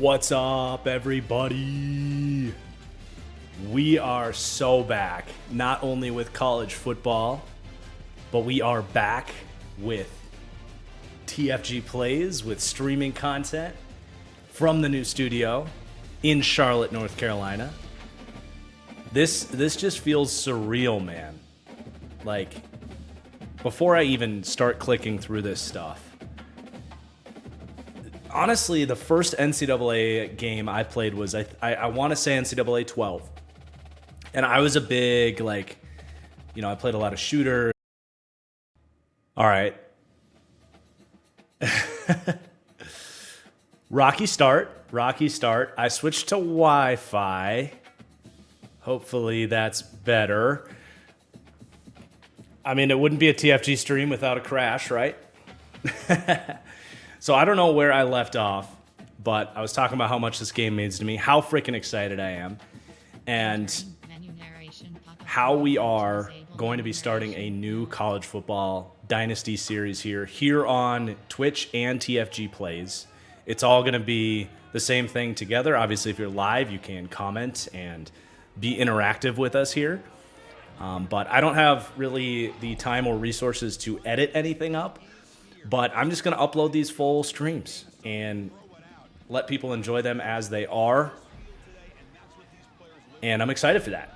What's up, everybody? We are so back, not only with college football, but we are back with TFG Plays, with streaming content from the new studio in Charlotte, North Carolina. This just feels surreal, man. Like, before I even start clicking through this stuff, honestly, the first NCAA game I played was, I want to say NCAA 12. And I was a big, I played a lot of shooter. All right. Rocky start. I switched to Wi-Fi. Hopefully that's better. I mean, it wouldn't be a TFG stream without a crash, right? So I don't know where I left off, but I was talking about how much this game means to me, how freaking excited I am, and how we are going to be starting a new college football Dynasty series here on Twitch and TFG Plays. It's all going to be the same thing together. Obviously, if you're live, you can comment and be interactive with us here. But I don't have really the time or resources to edit anything up. But I'm just going to upload these full streams and let people enjoy them as they are. And I'm excited for that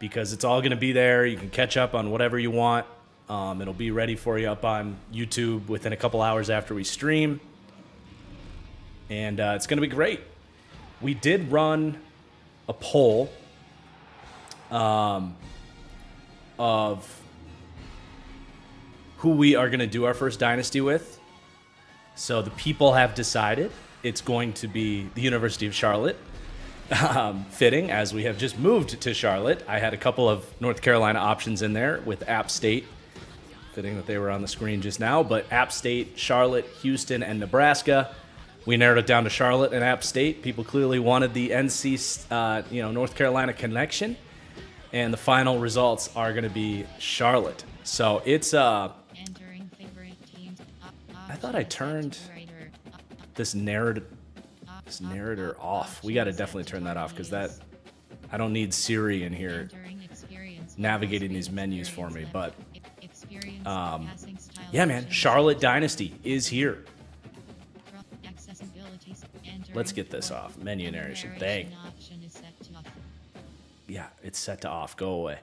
because it's all going to be there. You can catch up on whatever you want. It'll be ready for you up on YouTube within a couple hours after we stream. And it's going to be great. We did run a poll of who we are going to do our first Dynasty with. So the people have decided it's going to be the University of Charlotte. Fitting, as we have just moved to Charlotte. I had a couple of North Carolina options in there with App State. Fitting that they were on the screen just now. But App State, Charlotte, Houston, and Nebraska. We narrowed it down to Charlotte and App State. People clearly wanted the NC, North Carolina connection. And the final results are going to be Charlotte. So it's I thought I turned this narrator off. We got to definitely turn that off because I don't need Siri in here navigating these menus for me. But yeah, man, Charlotte Dynasty is here. Let's get this off. Menu narration. Dang. Yeah, it's set to off. Go away.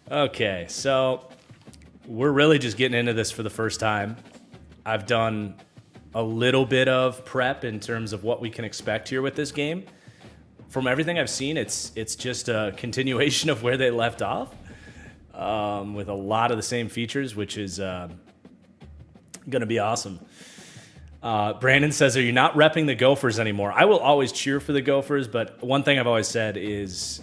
Okay, so we're really just getting into this for the first time. I've done a little bit of prep in terms of what we can expect here with this game. From everything I've seen, it's just a continuation of where they left off, with a lot of the same features, which is going to be awesome. Brandon says, are you not repping the Gophers anymore? I will always cheer for the Gophers, but one thing I've always said is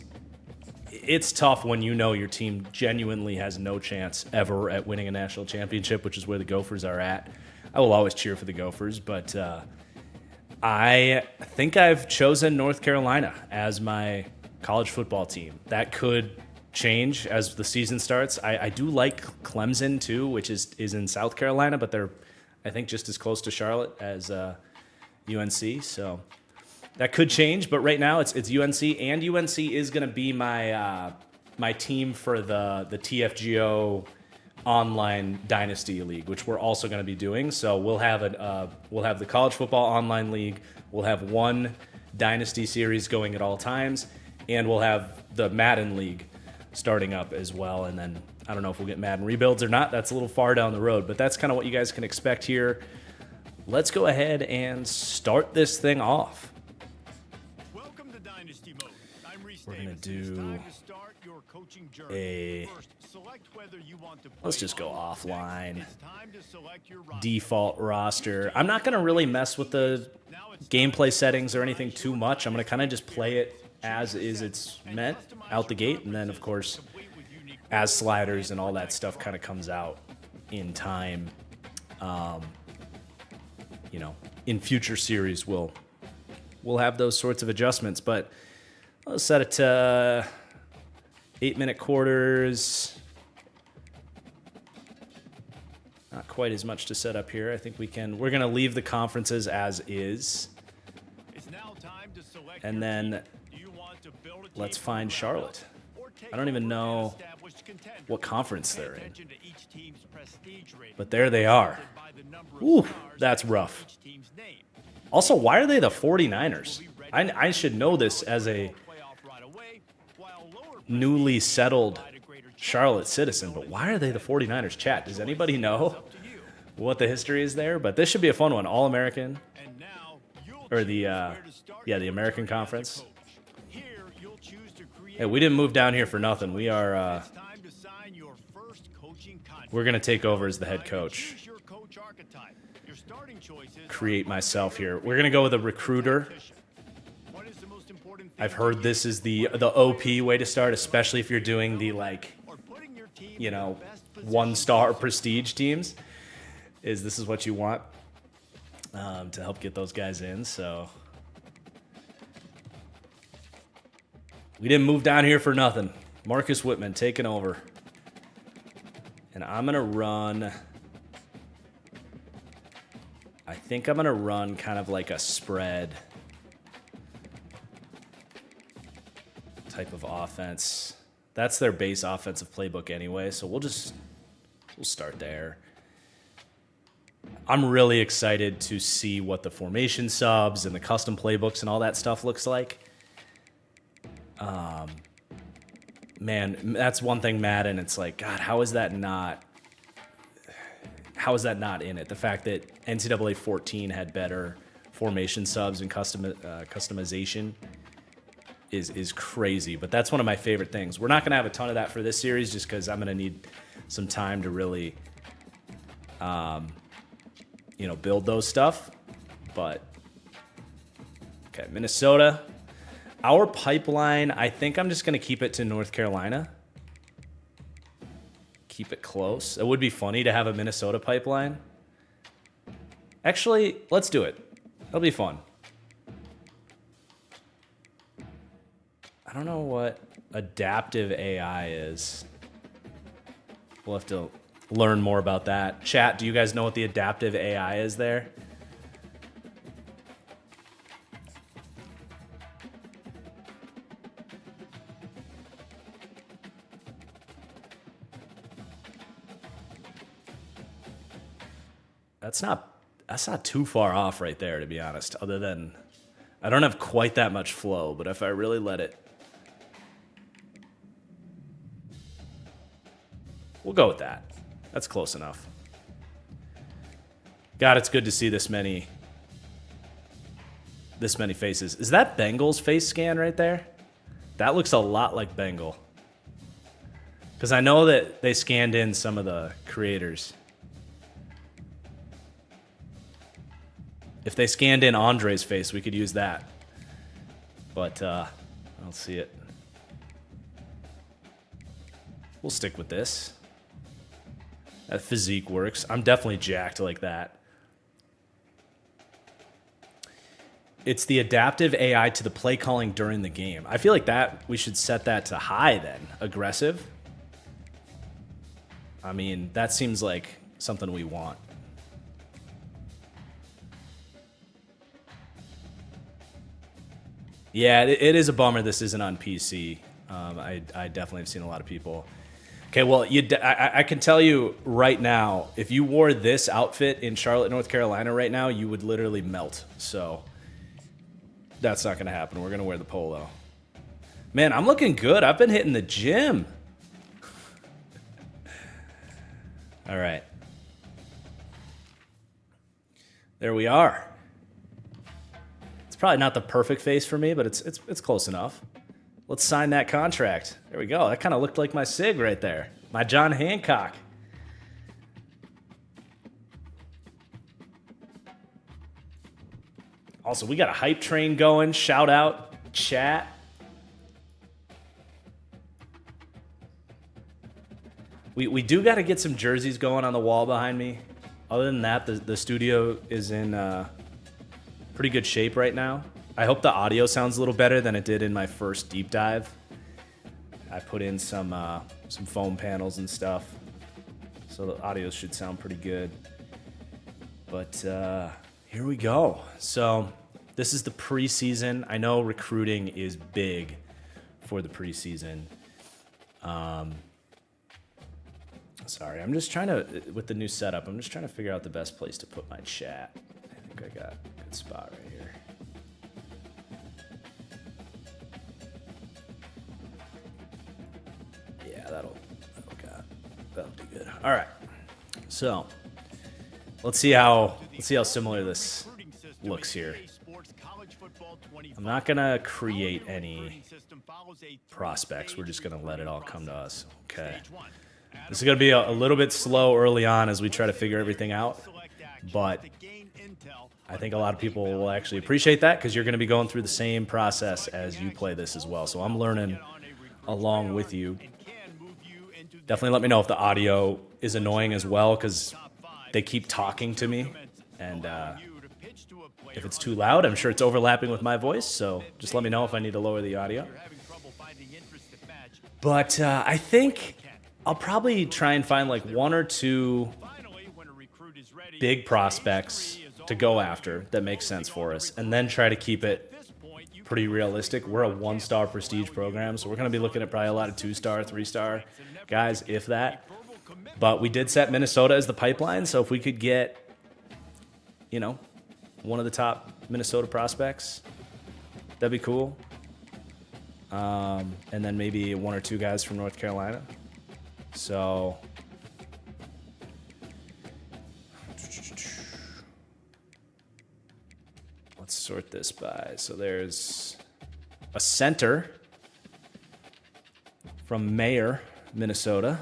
it's tough when you know your team genuinely has no chance ever at winning a national championship, which is where the Gophers are at. I will always cheer for the Gophers, but I think I've chosen North Carolina as my college football team. That could change as the season starts. I do like Clemson too, which is in South Carolina, but they're, I think, just as close to Charlotte as UNC, so that could change, but right now it's UNC, and UNC is going to be my my team for the TFGO online Dynasty League, which we're also going to be doing. So we'll have the College Football Online League. We'll have one Dynasty series going at all times, and we'll have the Madden League starting up as well. And then I don't know if we'll get Madden rebuilds or not. That's a little far down the road, but that's kind of what you guys can expect here. Let's go ahead and start this thing off. We're going to do let's just go offline. Default roster. I'm not going to really mess with the gameplay settings or anything too much. I'm going to kind of just play it as is it's meant out the gate. And then, of course, as sliders and all that stuff kind of comes out in time, in future series, we'll have those sorts of adjustments. But let's set it to 8-minute quarters. Not quite as much to set up here. I think we're going to leave the conferences as is. And then let's find Charlotte. I don't even know what conference they're in. But there they are. Ooh, that's rough. Also, why are they the 49ers? I should know this as a newly settled Charlotte citizen, but why are they the 49ers? Chat, does anybody know what the history is there? But this should be a fun one. All-American, or the American Conference. Hey, we didn't move down here for nothing. We are, we're going to take over as the head coach. Create myself here. We're going to go with a recruiter. I've heard this is the OP way to start, especially if you're doing the, like, you know, 1-star prestige teams. This is what you want to help get those guys in. So we didn't move down here for nothing. Marcus Whitman taking over. And I'm going to run, I think I'm going to run kind of like a spread type of offense. That's their base offensive playbook anyway, so we'll start there. I'm really excited to see what the formation subs and the custom playbooks and all that stuff looks like. Man, that's one thing Madden, it's like, God, how is that not in it? The fact that NCAA 14 had better formation subs and customization is crazy, but that's one of my favorite things. We're not going to have a ton of that for this series just because I'm going to need some time to really, build those stuff. But, okay, Minnesota. Our pipeline, I think I'm just going to keep it to North Carolina. Keep it close. It would be funny to have a Minnesota pipeline. Actually, let's do it. It'll be fun. I don't know what adaptive AI is. We'll have to learn more about that. Chat, do you guys know what the adaptive AI is there? That's not too far off right there, to be honest, other than I don't have quite that much flow, but if I really let it, we'll go with that. That's close enough. God, it's good to see this many faces. Is that Bengal's face scan right there? That looks a lot like Bengal. Because I know that they scanned in some of the creators. If they scanned in Andre's face, we could use that. But I don't see it. We'll stick with this. That physique works. I'm definitely jacked like that. It's the adaptive AI to the play calling during the game. I feel like that we should set that to high then. Aggressive. I mean, that seems like something we want. Yeah, it is a bummer this isn't on PC. I definitely have seen a lot of people. Okay, well, I can tell you right now, if you wore this outfit in Charlotte, North Carolina right now, you would literally melt. So that's not going to happen. We're going to wear the polo. Man, I'm looking good. I've been hitting the gym. All right. There we are. It's probably not the perfect face for me, but it's close enough. Let's sign that contract. There we go. That kind of looked like my SIG right there. My John Hancock. Also, we got a hype train going. Shout out, chat. We do got to get some jerseys going on the wall behind me. Other than that, the studio is in pretty good shape right now. I hope the audio sounds a little better than it did in my first deep dive. I put in some foam panels and stuff. so the audio should sound pretty good. But here we go. So this is the preseason. I know recruiting is big for the preseason. Sorry, I'm just trying to, with the new setup, I'm just trying to figure out the best place to put my chat. I think I got a good spot right here. Yeah, that'll be good. All right, so let's see how similar this looks here. I'm not gonna create any prospects. We're just gonna let it all come to us. Okay. This is gonna be a little bit slow early on as we try to figure everything out, but I think a lot of people will actually appreciate that because you're gonna be going through the same process as you play this as well. So I'm learning along with you. Definitely let me know if the audio is annoying as well because they keep talking to me, and if it's too loud, I'm sure it's overlapping with my voice, so just let me know if I need to lower the audio. But I think I'll probably try and find like 1 or 2 big prospects to go after that makes sense for us, and then try to keep it pretty realistic. We're a 1-star prestige program, so we're going to be looking at probably a lot of 2-star, 3-star guys, if that. But we did set Minnesota as the pipeline, so if we could get, you know, one of the top Minnesota prospects, that'd be cool. And then maybe 1 or 2 guys from North Carolina. So let's sort this by. So there's a center from Mayer, Minnesota.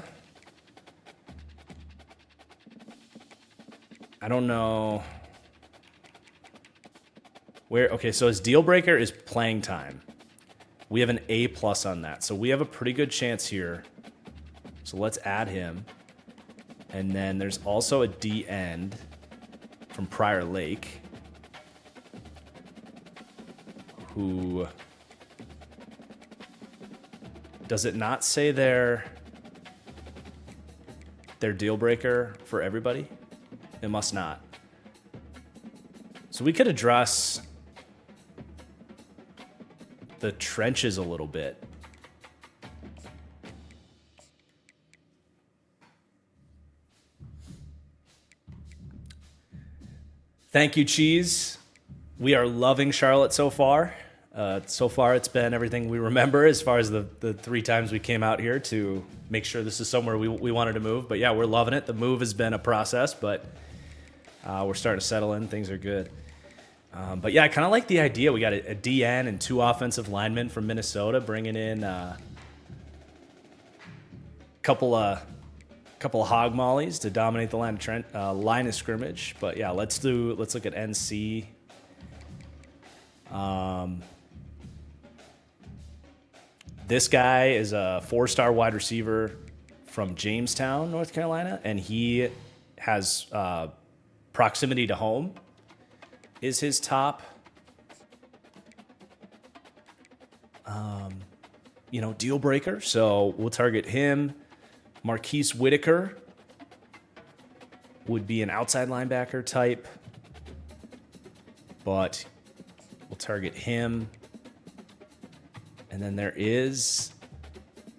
I don't know where. Okay, so his deal breaker is playing time. We have an A+ on that. So we have a pretty good chance here. So let's add him. And then there's also a D end from Prior Lake who, does it not say their deal breaker for everybody? It must not. So we could address the trenches a little bit. Thank you, Cheese. We are loving Charlotte so far. So far, it's been everything we remember as far as the 3 times we came out here to make sure this is somewhere we wanted to move. But yeah, we're loving it. The move has been a process, but we're starting to settle in. Things are good. But yeah, I kind of like the idea. We got a DN and 2 offensive linemen from Minnesota, bringing in a couple of hog mollies to dominate the line of scrimmage. But yeah, let's look at NC. This guy is a 4-star wide receiver from Jamestown, North Carolina, and he has proximity to home is his top, deal breaker. So we'll target him. Marquise Whitaker would be an outside linebacker type, but we'll target him. And then there is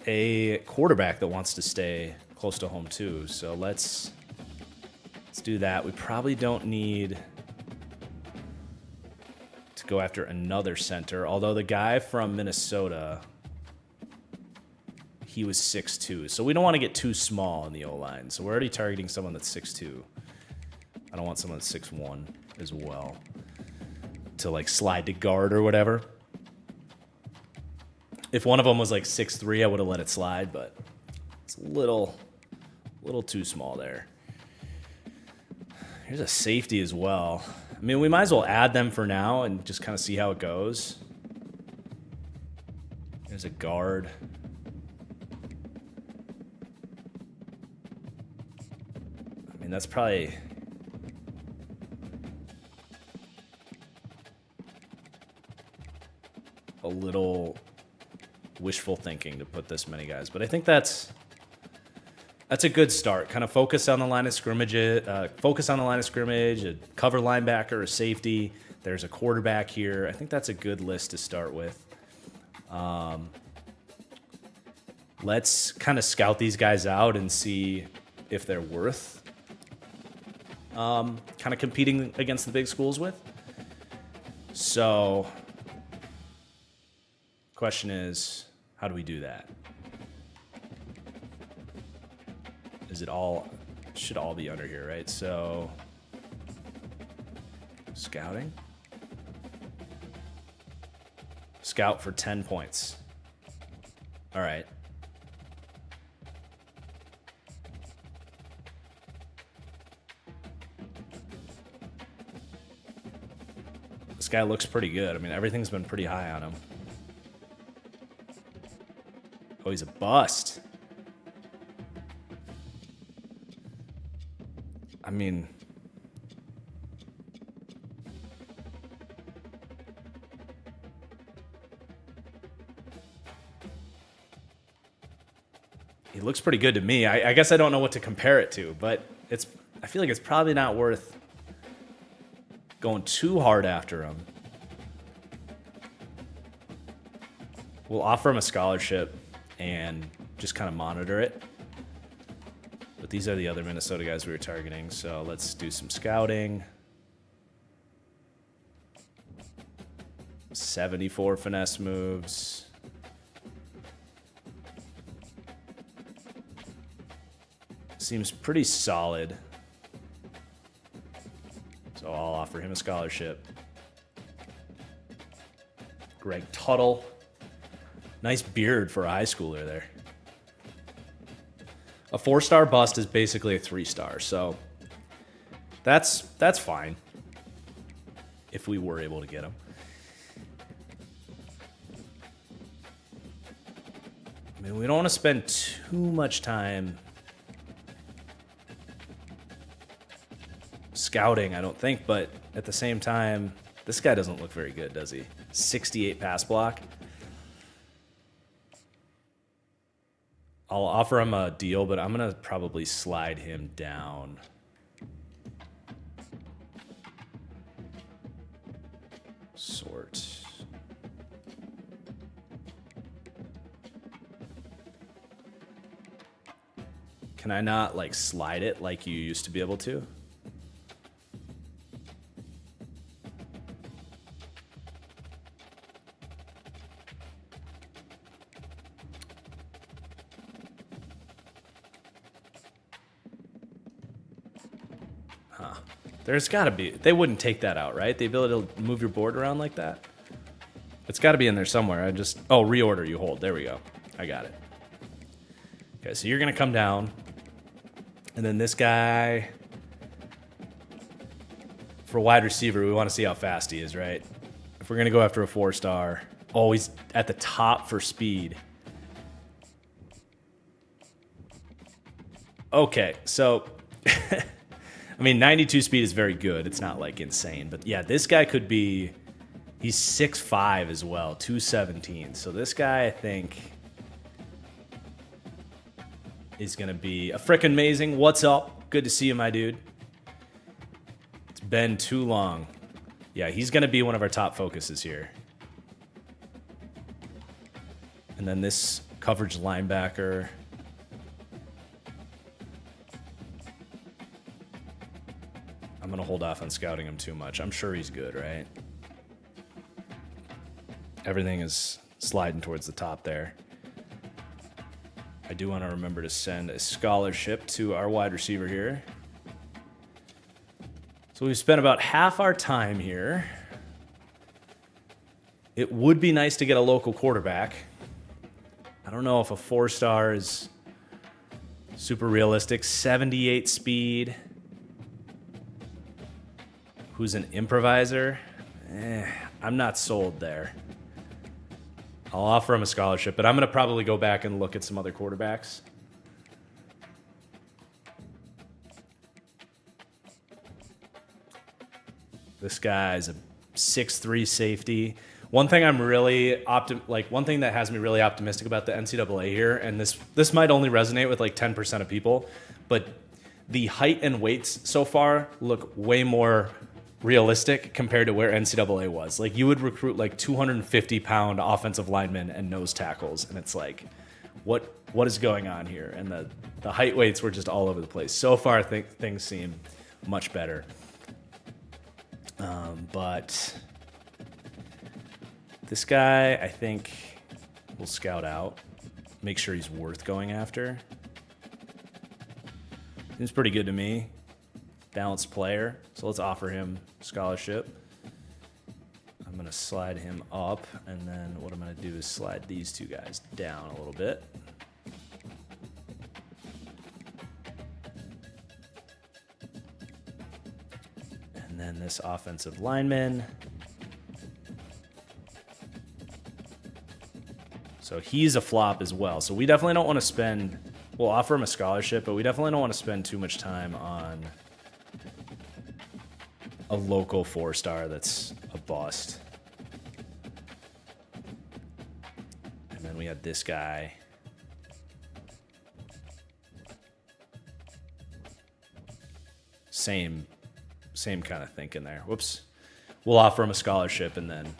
a quarterback that wants to stay close to home too. So let's do that. We probably don't need to go after another center, although the guy from Minnesota, he was 6'2", so we don't want to get too small in the O-line. So we're already targeting someone that's 6'2". I don't want someone that's 6'1" as well to like slide to guard or whatever. If one of them was like 6'3", I would have let it slide, but it's a little too small there. Here's a safety as well. I mean, we might as well add them for now and just kind of see how it goes. There's a guard. I mean, that's probably... a little wishful thinking to put this many guys, but I think that's That's a good start. Kind of focus on the line of scrimmage. A cover linebacker, a safety. There's a quarterback here. I think that's a good list to start with. Let's kind of scout these guys out and see if they're worth kind of competing against the big schools with. So, question is, how do we do that? Should all be under here, right? So, scouting. Scout for 10 points. All right. This guy looks pretty good. I mean, everything's been pretty high on him. Oh, he's a bust. I mean, he looks pretty good to me. I guess I don't know what to compare it to, but I feel like it's probably not worth going too hard after him. We'll offer him a scholarship and just kind of monitor it. But these are the other Minnesota guys we were targeting, so let's do some scouting. 74 finesse moves. Seems pretty solid. So I'll offer him a scholarship. Greg Tuttle. Nice beard for a high schooler there. A 4-star bust is basically a 3-star, so that's fine if we were able to get him. I mean, we don't want to spend too much time scouting, I don't think, but at the same time, this guy doesn't look very good, does he? 68 pass block. I'll offer him a deal, but I'm going to probably slide him down. Sort. Can I not, like, slide it like you used to be able to? There's got to be. They wouldn't take that out, right? The ability to move your board around like that? It's got to be in there somewhere. Reorder you hold. There we go. I got it. Okay, so you're going to come down. And then this guy, for wide receiver, we want to see how fast he is, right? If we're going to go after a 4-star. Oh, he's at the top for speed. Okay, so... I mean, 92 speed is very good. It's not, like, insane. But, yeah, this guy could be... He's 6'5" as well, 217. So this guy, I think, is going to be a frickin' amazing. What's up? Good to see you, my dude. It's been too long. Yeah, he's going to be one of our top focuses here. And then this coverage linebacker... I'm going to hold off on scouting him too much. I'm sure he's good, right? Everything is sliding towards the top there. I do want to remember to send a scholarship to our wide receiver here. So we've spent about half our time here. It would be nice to get a local quarterback. I don't know if a 4-star is super realistic. 78 speed. Who's an improviser? I'm not sold there. I'll offer him a scholarship, but I'm going to probably go back and look at some other quarterbacks. This guy's a 6'3" safety. One thing I'm really one thing that has me really optimistic about the NCAA here, and this might only resonate with like 10% of people, but the height and weights so far look way more realistic compared to where NCAA was. Like you would recruit like 250-pound offensive linemen and nose tackles, and it's like, what is going on here? And the height weights were just all over the place. So far, things seem much better. But this guy, I think, we'll scout out, make sure he's worth going after. Seems pretty good to me. Balanced player. So let's offer him scholarship. I'm going to slide him up, and then what I'm going to do is slide these two guys down a little bit. And then this offensive lineman. So he's a flop as well. So we definitely don't want to spend, we'll offer him a scholarship, but we definitely don't want to spend too much time on a local 4-star that's a bust. And then we had this guy. Same kind of thinking there. Whoops. We'll offer him a scholarship and then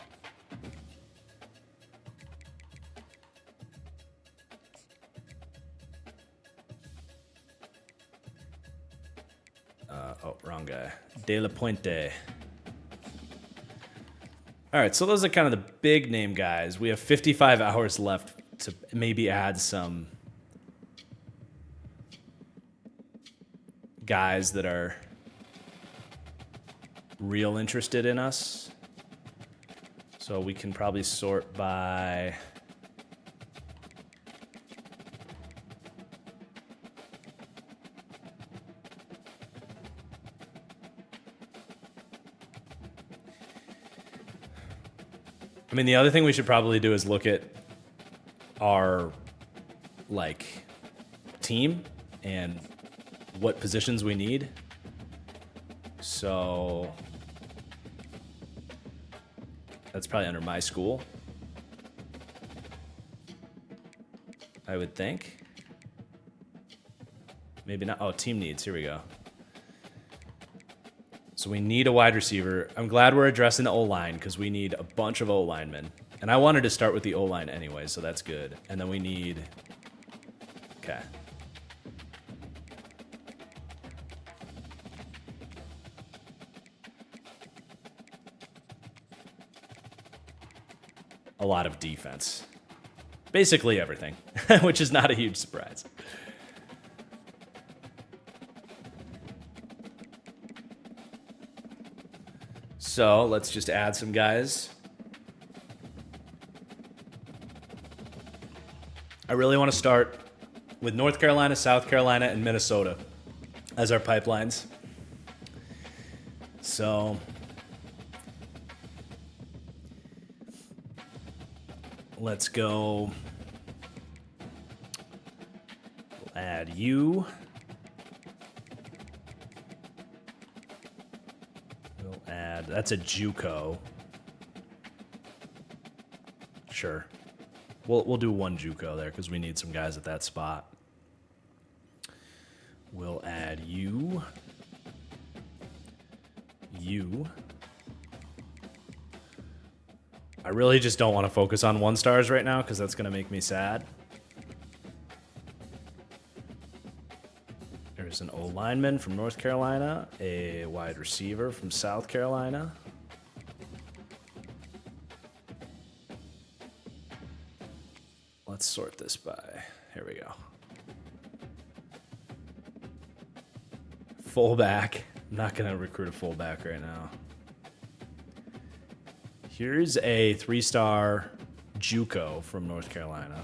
wrong guy. De La Puente. All right, so those are kind of the big name guys. We have 55 hours left to maybe add some guys that are real interested in us. So we can probably sort by I mean, the other thing we should probably do is look at our team and what positions we need. So that's probably under my school, I would think. Maybe not. Oh, team needs. Here we go. So we need a wide receiver. I'm glad we're addressing the O-line because we need a bunch of O-linemen. And I wanted to start with the O-line anyway, so that's good. And then we need... Okay. A lot of defense. Basically everything, which is not a huge surprise. So let's just add some guys. I really want to start with North Carolina, South Carolina, and Minnesota as our pipelines. So let's go. We'll add you. That's a JUCO. Sure. We'll do one JUCO there because we need some guys at that spot. We'll add you. You. I really just don't want to focus on 1-stars right now because that's going to make me sad. There's an O-lineman from North Carolina, a wide receiver from South Carolina. Let's sort this by, here we go. Fullback. I'm not going to recruit a fullback right now. Here's a 3-star JUCO from North Carolina.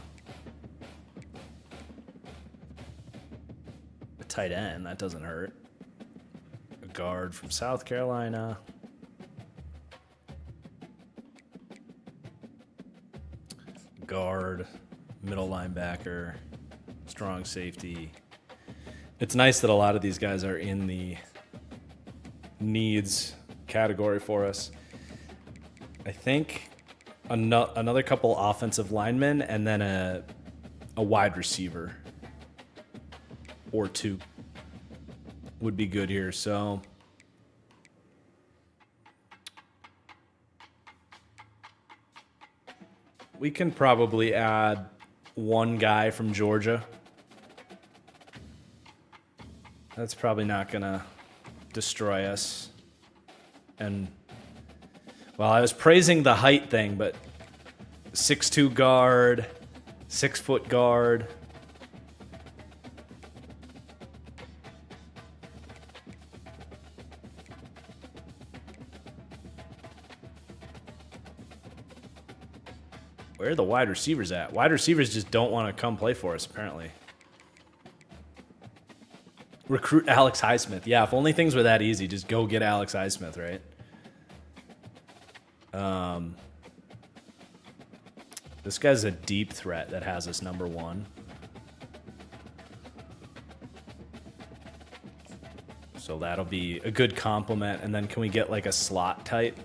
A tight end, that doesn't hurt. A guard from South Carolina. Guard, middle linebacker, strong safety. It's nice that a lot of these guys are in the needs category for us. I think another couple offensive linemen, and then a wide receiver or two would be good here. So we can probably add one guy from Georgia. That's probably not going to destroy us. And, well, I was praising the height thing, but 6'2" guard, 6-foot guard. Where are the wide receivers at? Wide receivers just don't want to come play for us, apparently. Recruit Alex Highsmith. Yeah, if only things were that easy, just go get Alex Highsmith, right? This guy's a deep threat that has us number 1. So that'll be a good compliment. And then can we get like a slot type?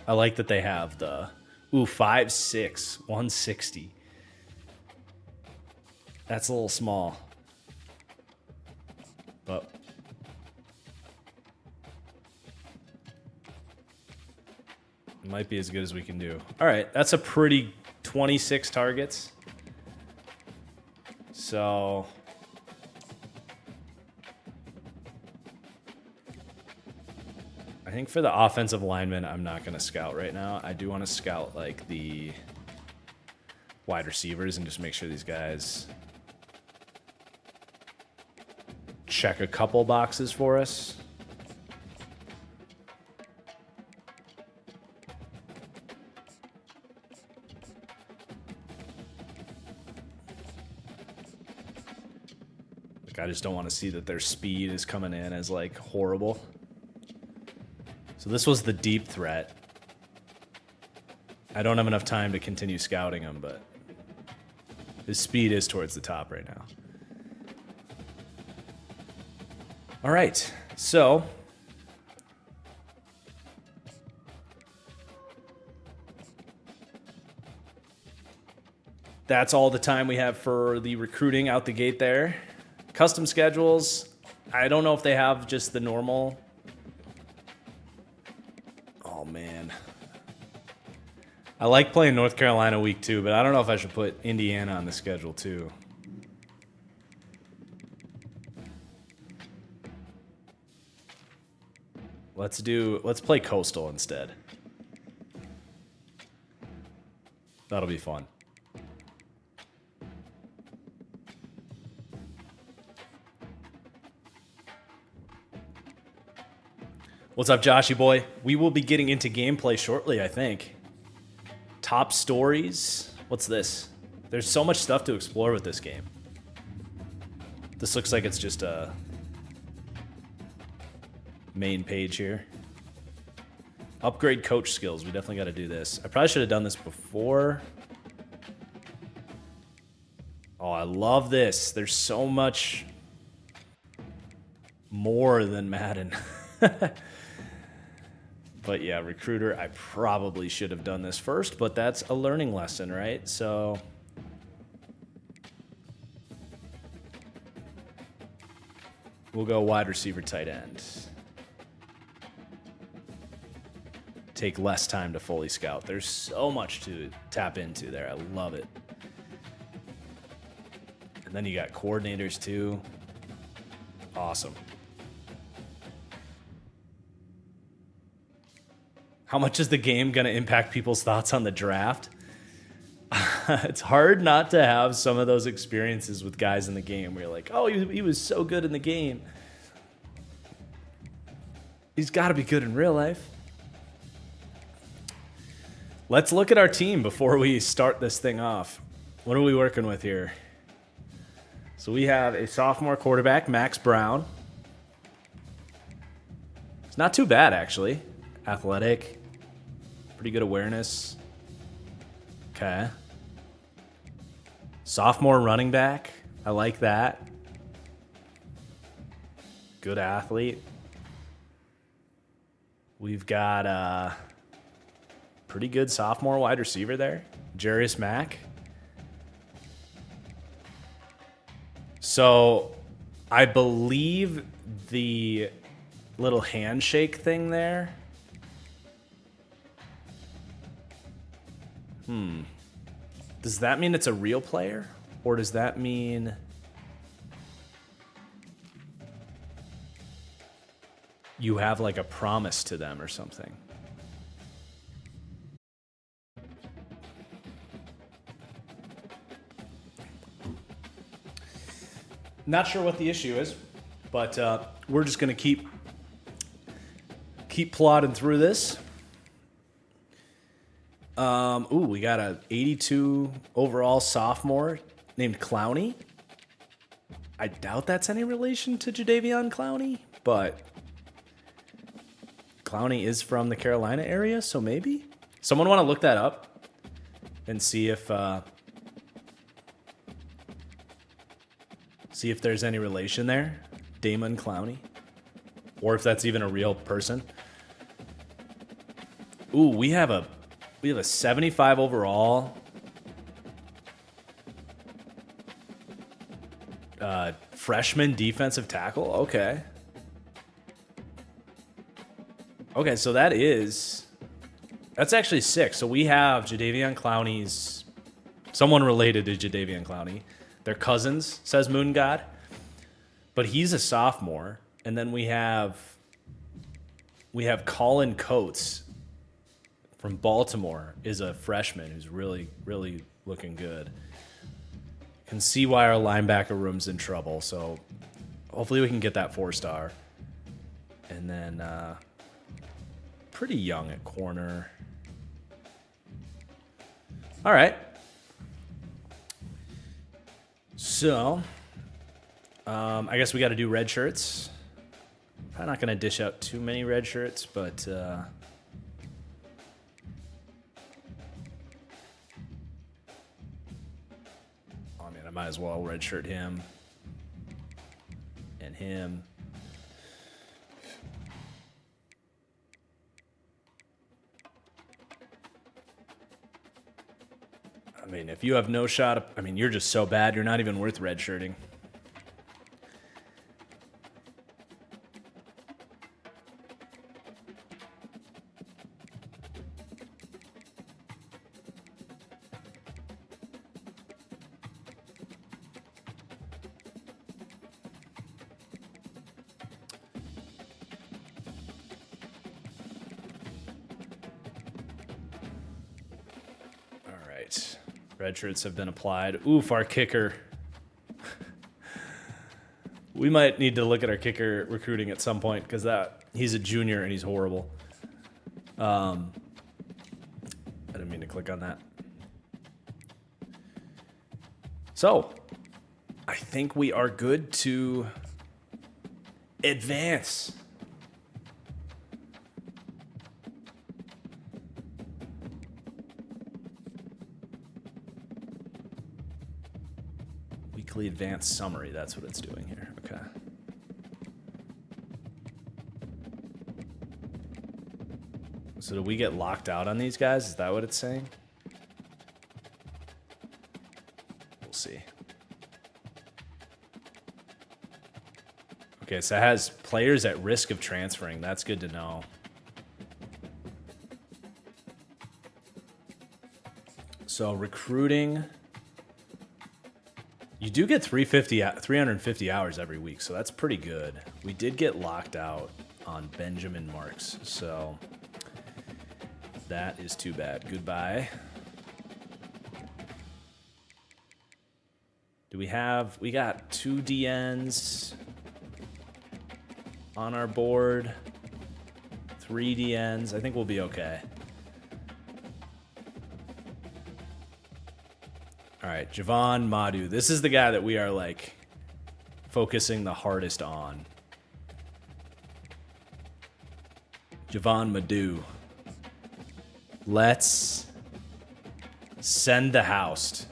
I like that they have the 5'6", 160. That's a little small. But it might be as good as we can do. All right, that's a pretty 26 targets. So I think for the offensive lineman, I'm not going to scout right now. I do want to scout like the wide receivers and just make sure these guys check a couple boxes for us. Like, I just don't want to see that their speed is coming in as like horrible. So this was the deep threat. I don't have enough time to continue scouting him, but his speed is towards the top right now. All right, so that's all the time we have for the recruiting out the gate there. Custom schedules, I don't know if they have just the normal. Oh, man. I like playing North Carolina week 2, but I don't know if I should put Indiana on the schedule too. Let's play Coastal instead. That'll be fun. What's up, Joshy boy? We will be getting into gameplay shortly, I think. Top stories. What's this? There's so much stuff to explore with this game. This looks like it's just a main page here. Upgrade coach skills. We definitely got to do this. I probably should have done this before. Oh, I love this. There's so much more than Madden. But yeah, recruiter, I probably should have done this first, but that's a learning lesson, right? So we'll go wide receiver, tight end. Take less time to fully scout. There's so much to tap into there. I love it. And then you got coordinators too. Awesome. How much is the game going to impact people's thoughts on the draft? It's hard not to have some of those experiences with guys in the game where you're like, oh, he was so good in the game. He's got to be good in real life. Let's look at our team before we start this thing off. What are we working with here? So we have a sophomore quarterback, Max Brown. It's not too bad, actually. Athletic. Pretty good awareness. Okay. Sophomore running back. I like that. Good athlete. We've got pretty good sophomore wide receiver there, Jarius Mack. So I believe the little handshake thing there. Does that mean it's a real player? Or does that mean you have like a promise to them or something? Not sure what the issue is, but we're just going to keep plodding through this. We got a 82 overall sophomore named Clowney. I doubt that's any relation to Jadeveon Clowney, but Clowney is from the Carolina area, so maybe. Someone want to look that up and see if there's any relation there, Damon Clowney, or if that's even a real person. Ooh, we have a 75 overall freshman defensive tackle. Okay, so that's actually sick. So we have Jadeveon Clowney's, someone related to Jadeveon Clowney. They're cousins, says Moon God. But he's a sophomore. And then we have Colin Coates from Baltimore is a freshman who's really, really looking good. Can see why our linebacker room's in trouble. So hopefully we can get that 4-star. And then pretty young at corner. All right. So I guess we got to do red shirts. Probably not going to dish out too many red shirts, but oh man, I might as well redshirt him and him. I mean, if you have no shot, you're just so bad, you're not even worth redshirting. Red shirts have been applied. Oof, our kicker. We might need to look at our kicker recruiting at some point because he's a junior and he's horrible. I didn't mean to click on that. So, I think we are good to advance. Advanced summary, that's what it's doing here. Okay. So do we get locked out on these guys? Is that what it's saying? We'll see. Okay, so it has players at risk of transferring. That's good to know. So recruiting. You do get 350 hours every week, so that's pretty good. We did get locked out on Benjamin Marks, so that is too bad. Goodbye. We got 2 DNs on our board, 3 DNs. I think we'll be okay. All right, Javon Madu. This is the guy that we are like focusing the hardest on. Javon Madu. Let's send the house.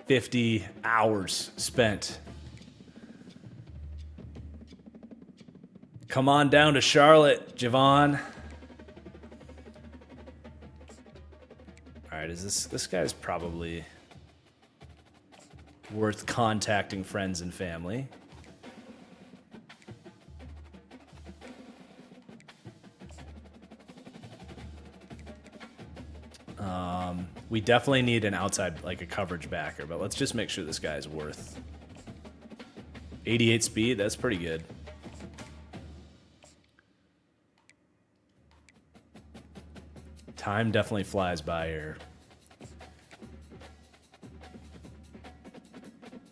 50 hours spent Come on down to Charlotte, Javon. All right, is this guy's probably worth contacting friends and family. We definitely need an outside, like a coverage backer, but let's just make sure this guy's worth 88 speed. That's pretty good. Time definitely flies by here.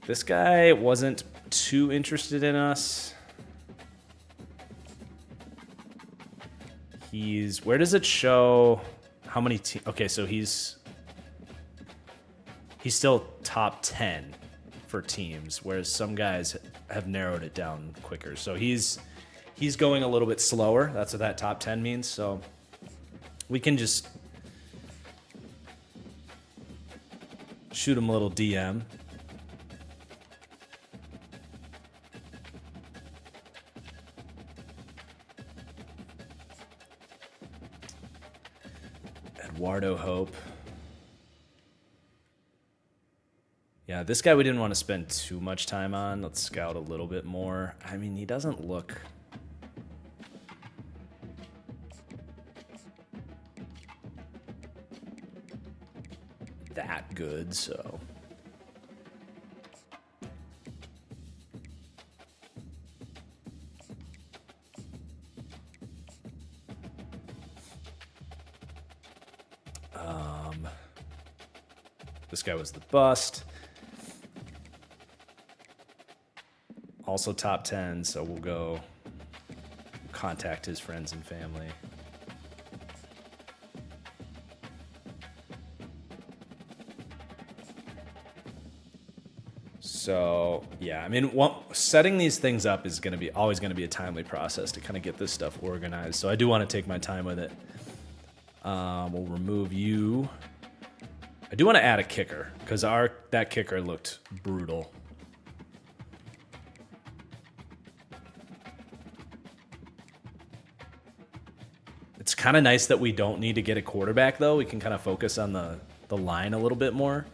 This guy wasn't too interested in us. Where does it show how many teams? Okay, so he's still top 10 for teams, whereas some guys have narrowed it down quicker. So he's going a little bit slower. That's what that top 10 means. So we can just shoot him a little DM. Eduardo Hope. Yeah, this guy we didn't want to spend too much time on. Let's scout a little bit more. I mean, he doesn't look that good, so. This guy was the bust. Also top 10, so we'll go contact his friends and family. So, yeah, I mean, setting these things up is going to be always going to be a timely process to kind of get this stuff organized. So I do want to take my time with it. We'll remove you. I do want to add a kicker because that kicker looked brutal. It's kind of nice that we don't need to get a quarterback, though. We can kind of focus on the line a little bit more.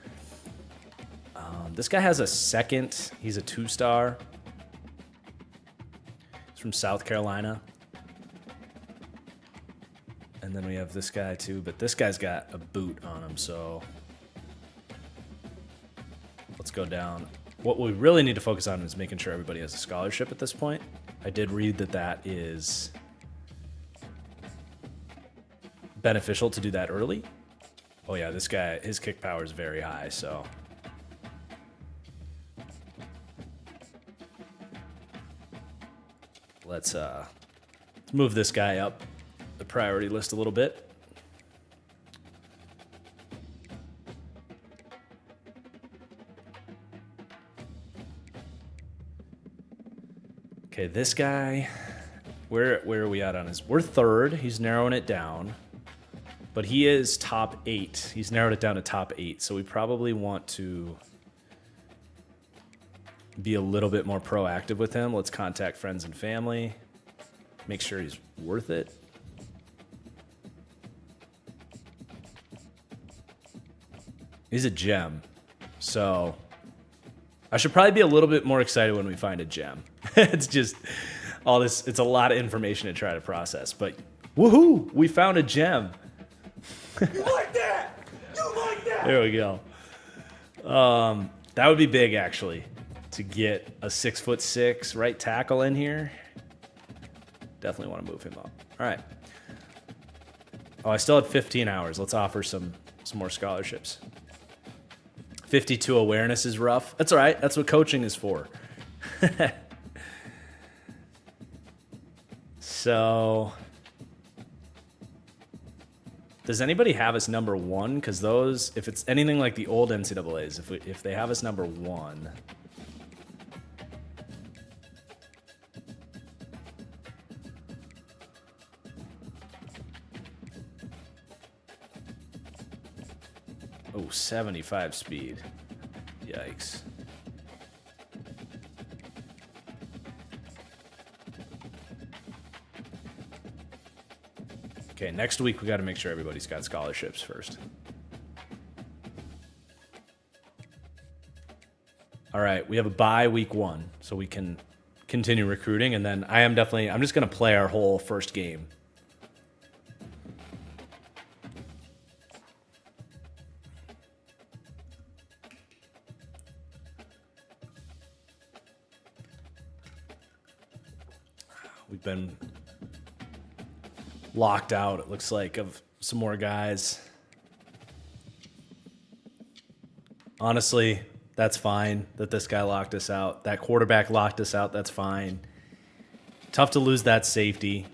This guy has a second. He's a 2-star. He's from South Carolina. And then we have this guy, too. But this guy's got a boot on him, so let's go down. What we really need to focus on is making sure everybody has a scholarship at this point. I did read that is beneficial to do that early. Oh, yeah, this guy, his kick power is very high, so. Let's move this guy up the priority list a little bit. Okay, this guy, where are we at on his? We're third. He's narrowing it down, but he is top 8. He's narrowed it down to top 8, so we probably want to be a little bit more proactive with him. Let's contact friends and family. Make sure he's worth it. He's a gem. So I should probably be a little bit more excited when we find a gem. It's just all this. It's a lot of information to try to process. But woohoo! We found a gem. You like that? You like that? There we go. That would be big, actually, to get a 6'6" right tackle in here. Definitely want to move him up. All right. Oh, I still had 15 hours. Let's offer some more scholarships. 52 awareness is rough. That's all right. That's what coaching is for. So, does anybody have us number 1? Because those, if it's anything like the old NCAAs, if they have us number 1, oh, 75 speed. Yikes. Okay, next week we got to make sure everybody's got scholarships first. All right, we have a bye week 1, so we can continue recruiting, and then I'm just going to play our whole first game. We've been locked out, it looks like, of some more guys. Honestly, that's fine that this guy locked us out. That quarterback locked us out. That's fine. Tough to lose that safety.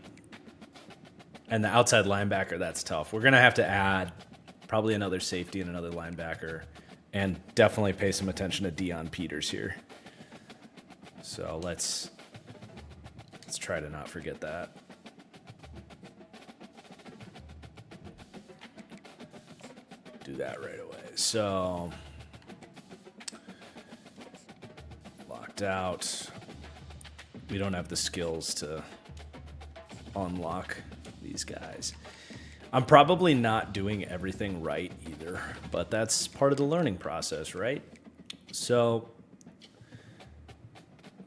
And the outside linebacker, that's tough. We're going to have to add probably another safety and another linebacker, and definitely pay some attention to Deion Peters here. So let's try to not forget that. Do that right away. So locked out. We don't have the skills to unlock these guys. I'm probably not doing everything right either, but that's part of the learning process, right? So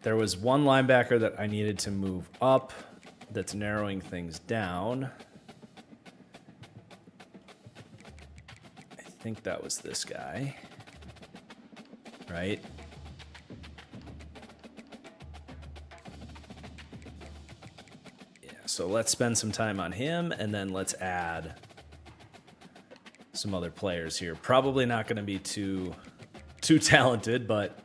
there was one linebacker that I needed to move up that's narrowing things down. I think that was this guy, right? Yeah, so let's spend some time on him, and then let's add some other players here. Probably not going to be too talented, but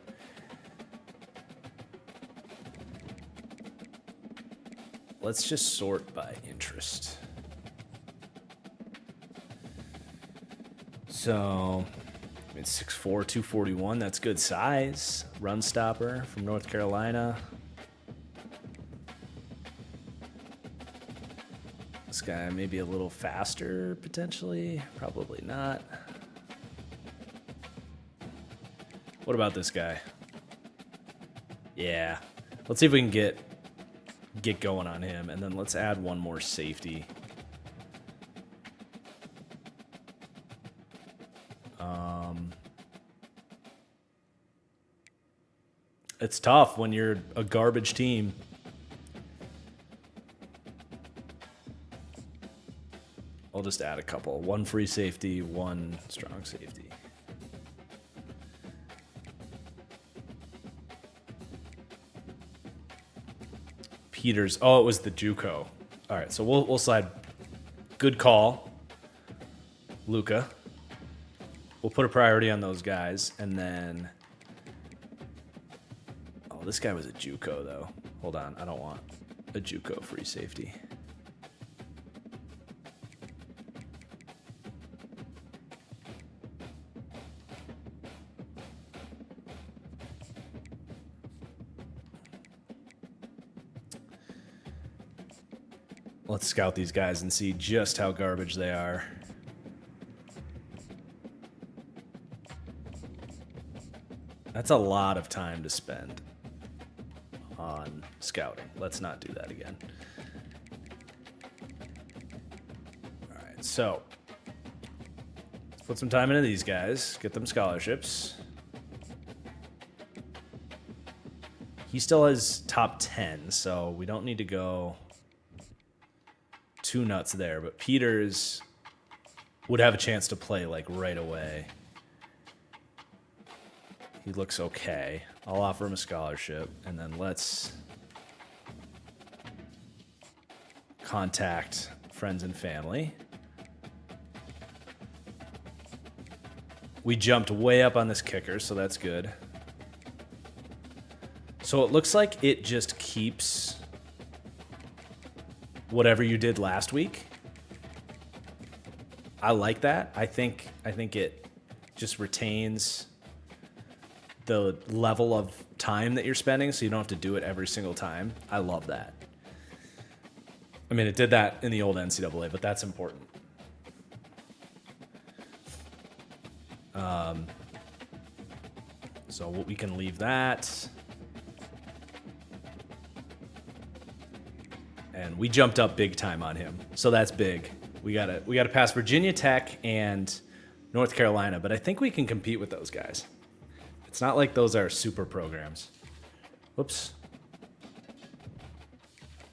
let's just sort by interest. So, I mean, 6'4", 241, that's good size. Run stopper from North Carolina. This guy may be a little faster, potentially. Probably not. What about this guy? Yeah. Let's see if we can get going on him, and then let's add one more safety. It's tough when you're a garbage team. I'll just add a couple. One free safety, one strong safety. Peters. Oh, it was the JUCO. All right, so we'll slide. Good call, Luca. We'll put a priority on those guys, and then. Oh, this guy was a JUCO though. Hold on, I don't want a JUCO free safety. Let's scout these guys and see just how garbage they are. That's a lot of time to spend on scouting. Let's not do that again. All right, so let's put some time into these guys, get them scholarships. He still has top 10, so we don't need to go too nuts there, but Peters would have a chance to play like right away. He looks okay. I'll offer him a scholarship, and then let's contact friends and family. We jumped way up on this kicker, so that's good. So it looks like it just keeps whatever you did last week. I like that. I think it just retains the level of time that you're spending, so you don't have to do it every single time. I love that. I mean, it did that in the old NCAA, but that's important. So we can leave that. And we jumped up big time on him. So that's big. We gotta pass Virginia Tech and North Carolina, but I think we can compete with those guys. It's not like those are super programs. Whoops.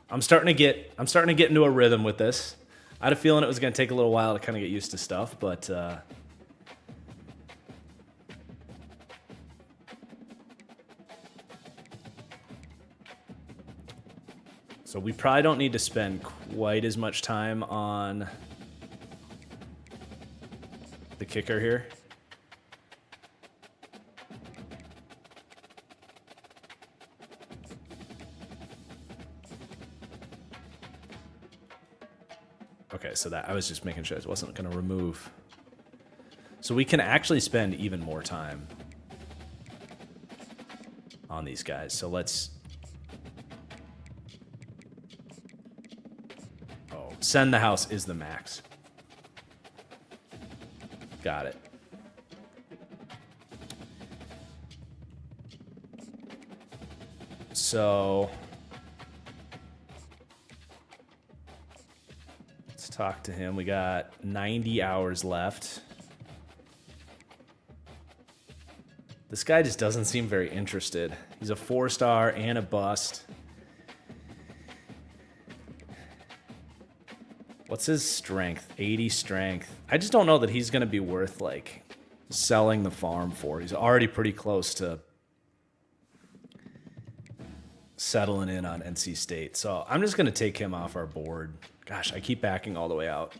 I'm starting to get into a rhythm with this. I had a feeling it was going to take a little while to kind of get used to stuff, but so we probably don't need to spend quite as much time on the kicker here. Okay, so that I was just making sure I wasn't going to remove. So we can actually spend even more time on these guys. So let's... Oh, send the house is the max. Got it. So... talk to him. We got 90 hours left. This guy just doesn't seem very interested. He's a 4-star and a bust. What's his strength? 80 strength. I just don't know that he's going to be worth like selling the farm for. He's already pretty close to settling in on NC State. So I'm just going to take him off our board. Gosh, I keep backing all the way out.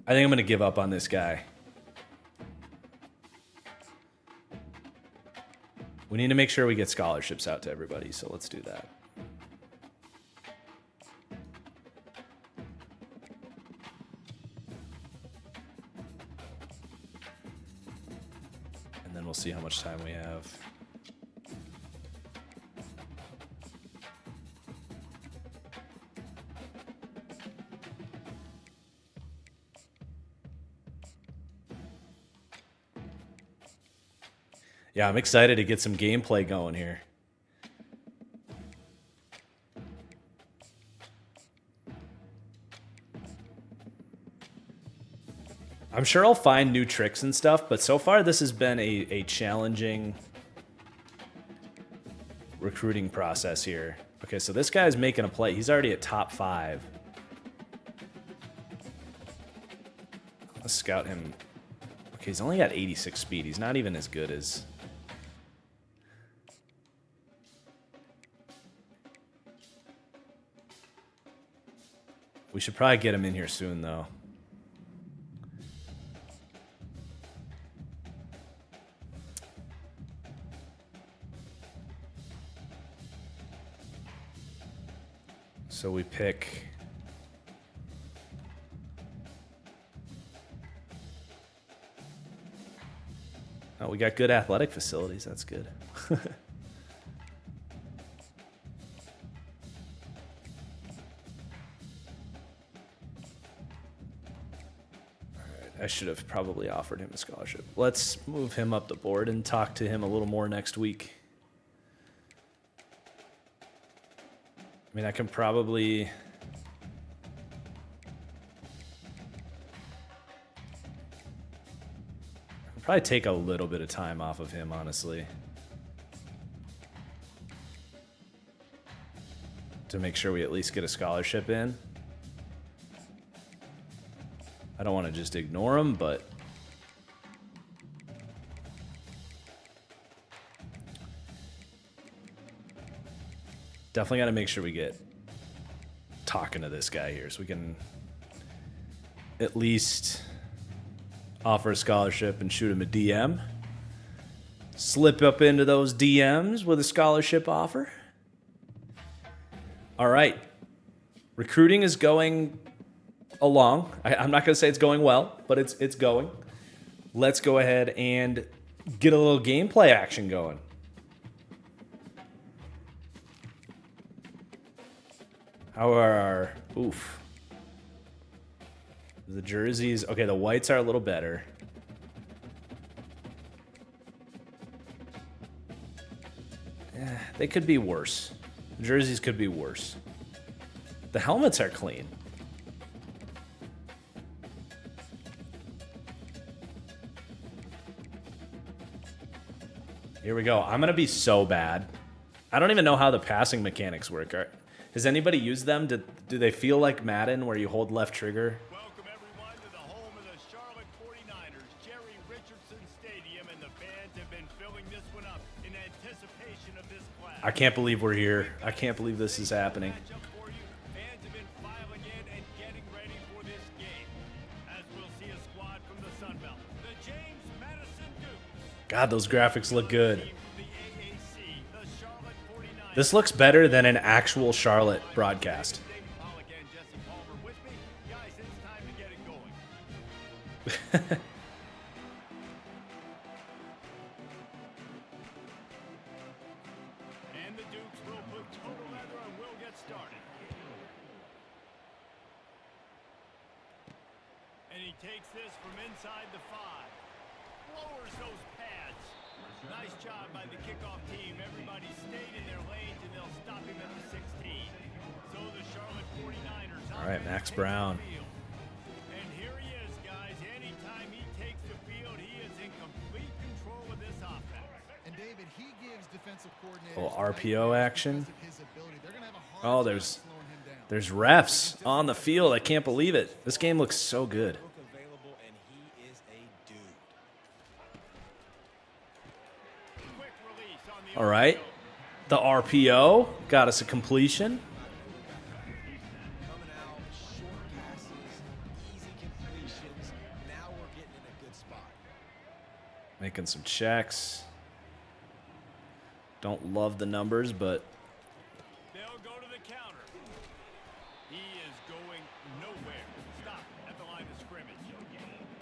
I think I'm going to give up on this guy. We need to make sure we get scholarships out to everybody, so let's do that. And then we'll see how much time we have. Yeah, I'm excited to get some gameplay going here. I'm sure I'll find new tricks and stuff, but so far this has been a challenging recruiting process here. Okay, so this guy's making a play. He's already at top 5. Let's scout him. Okay, he's only got 86 speed. He's not even as good as... We should probably get him in here soon, though. So we pick... Oh, we got good athletic facilities. That's good. I should have probably offered him a scholarship. Let's move him up the board and talk to him a little more next week. I mean, I can probably... Probably take a little bit of time off of him, honestly. To make sure we at least get a scholarship in. I don't want to just ignore him, but... Definitely got to make sure we get talking to this guy here so we can at least offer a scholarship and shoot him a DM. Slip up into those DMs with a scholarship offer. All right. Recruiting is going along. I'm not going to say it's going well, but it's going. Let's go ahead and get a little gameplay action going. How are our... Oof. The jerseys... Okay, the whites are a little better. They could be worse. The jerseys could be worse. The helmets are clean. Here we go. I'm going to be so bad. I don't even know how the passing mechanics work. Has anybody used them? Do they feel like Madden where you hold left trigger? Welcome everyone to the home of the Charlotte 49ers, Jerry Richardson Stadium, and the fans have been filling this one up in anticipation of this class. I can't believe we're here. I can't believe this is happening. Fans have been filing in and getting ready for this game. As we'll see a squad from the Sun Belt, the James Madison Dukes. God, those graphics look good. Team from the AAC, the Charlotte 49ers. This looks better than an actual Charlotte broadcast. Paul again, Jesse Palmer with me. Guys, it's time to get it going. And the Dukes will put total leather and we'll get started. And he takes this from inside the 5. Lowers those pads. Nice job by the kickoff team. Everybody stayed in their lanes and they'll stop him at the 16. So the Charlotte 49ers. All right, Max Brown. And here he is, guys. Anytime he takes the field, he is in complete control of this offense. And David, he gives defensive coordinators Little RPO action. his ability. They're gonna have a hard Oh, time there's slowing him down. there's refs on the field. I can't believe it. This game looks so good. Available, and he is a dude. Quick release on the All right. The RPO got us a completion. Coming out, short passes, easy completions. Now we're getting in a good spot. Making some checks. Don't love the numbers, but They'll go to the counter. He is going nowhere. Stop at the line of scrimmage.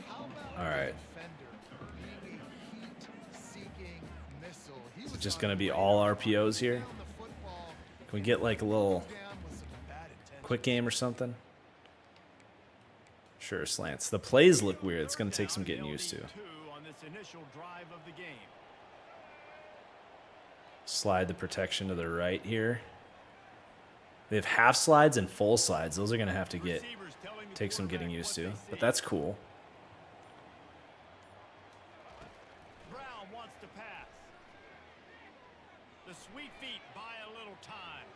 How about all right. defender being a heat-seeking missile? He was Just on going to be the all radar, RPOs here. down the football, Can we get like a little down with some bad intentions. quick game or something? Sure, slants. The plays look weird. It's going to take some getting used to. Two on this initial drive of the game. Slide the protection to the right here. They have half slides and full slides. Those are going to have to Receivers telling the take some getting quarterback used what to, they but see. that's cool. Brown wants to pass. The sweet feet buy a little time.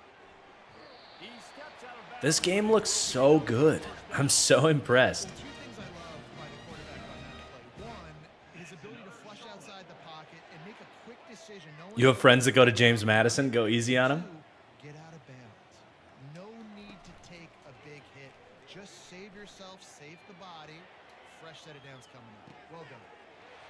He steps out of bounds. This game looks so good. I'm so impressed. Two things I love by the quarterback on that play. One, his ability to flush outside the pocket and make a quick decision. knowing You have friends that go to James Madison? Go easy on him. Two, get out of bounds. No need to take a big hit. Just save yourself, save the body. Fresh set of downs coming up. Well done.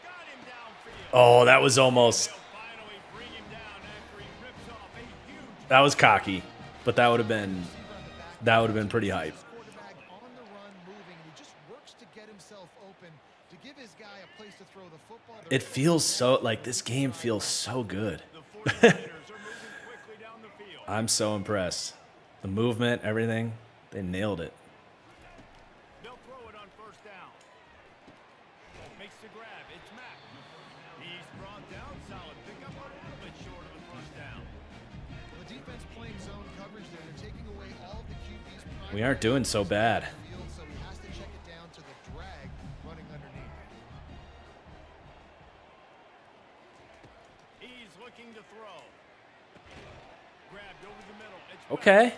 Got him downfield. Oh, that was almost. They'll finally bring him down after he rips off a huge That was cocky, but that would have been Receiver on the back. that would have been pretty hype. Quarterback on the run, moving, and he just works to get himself open to give his guy a place to throw the football. It feels so like this game feels so good. The 49ers are moving quickly down the field. I'm so impressed. The movement, everything, they nailed it. They'll throw it on first down. Makes the grab. It's Mack. He's brought down solid. Pick up a little bit short of the first down. The defense playing zone coverage there. They're taking away all of the QB's We aren't doing so bad. field, so he has to check it down to the drag running underneath. He's looking to throw. Grabbed over the middle. It's Okay.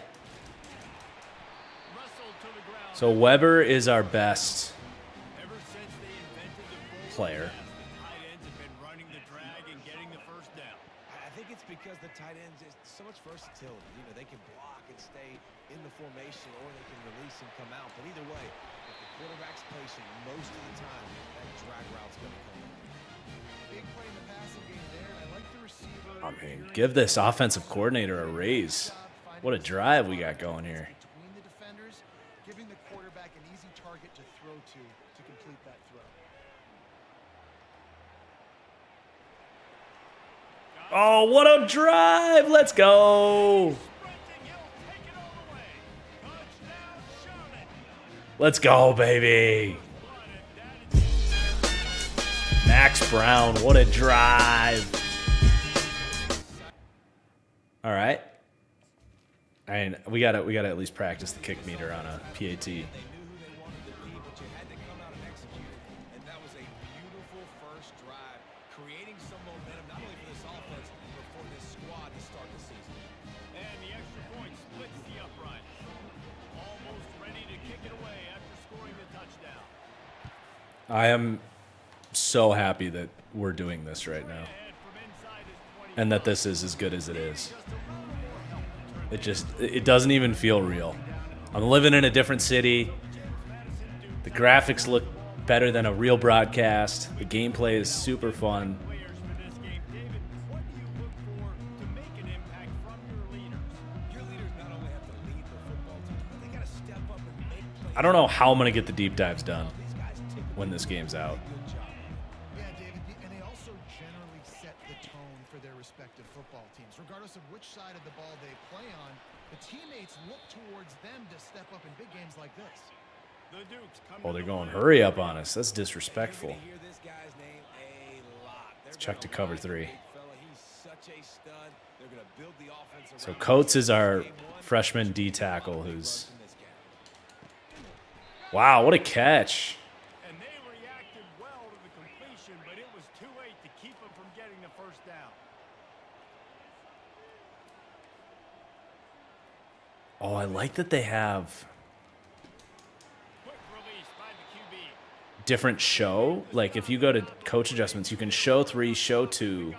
wrestled to the ground. So Weber is our best Ever since they invented the full player. pass, the tight ends have been running the drag and getting the first down. I think it's because the tight ends is so much versatility. You know, they can block and stay in the formation, or they can release and come out. But either way, if the quarterback's patient most of the time, that drag route's going to come in. Big play in the passing game there, and I like the receiver. I mean, give this offensive coordinator a raise. What a drive we got going here. Between the defenders, giving the quarterback an easy target to throw to complete that throw. Oh, what a drive! Let's go! Sprinting, he'll take it all the way. Touchdown, Charlotte. Let's go, baby! Max Brown, what a drive! All right. I mean, we gotta at least practice the kick meter on a PAT. They knew who they wanted to be, but you had to come out and execute. And that was a beautiful first drive, creating some momentum, not only for this offense, but for this squad to start the season. And the extra point splits the upright. Almost ready to kick it away after scoring the touchdown. I am so happy that we're doing this right now, Ahead from inside his 20. and that this is as good as it is. It doesn't even feel real. I'm living in a different city. The graphics look better than a real broadcast. The gameplay is super fun. Players for this game. David, what do you look for to make an impact from your leaders? Your leaders not only have to lead the football team, but they got to step up and make plays. I don't know how I'm going to get the deep dives done These guys typically when this game's out. do a good job. Yeah, David, and they also generally set the tone for their respective football teams. Regardless of which side of the ball they play on, the teammates look towards them to step up in big games like this. The Dukes come Oh, to they're the going line. hurry up on us. That's You're disrespectful. gonna hear this guy's name a lot. They're Check to gonna cover ride the 3. big fella. He's such a stud. They're gonna build the offense So around Coates him. is our Game one, freshman D tackle who's... in this game. Wow, what a catch. And they reacted well to the completion, but it was too late to keep them from getting the first down. Oh, I like that they have Quick release by the QB. different show. Like if you go to coach adjustments, you can show 3, show 2.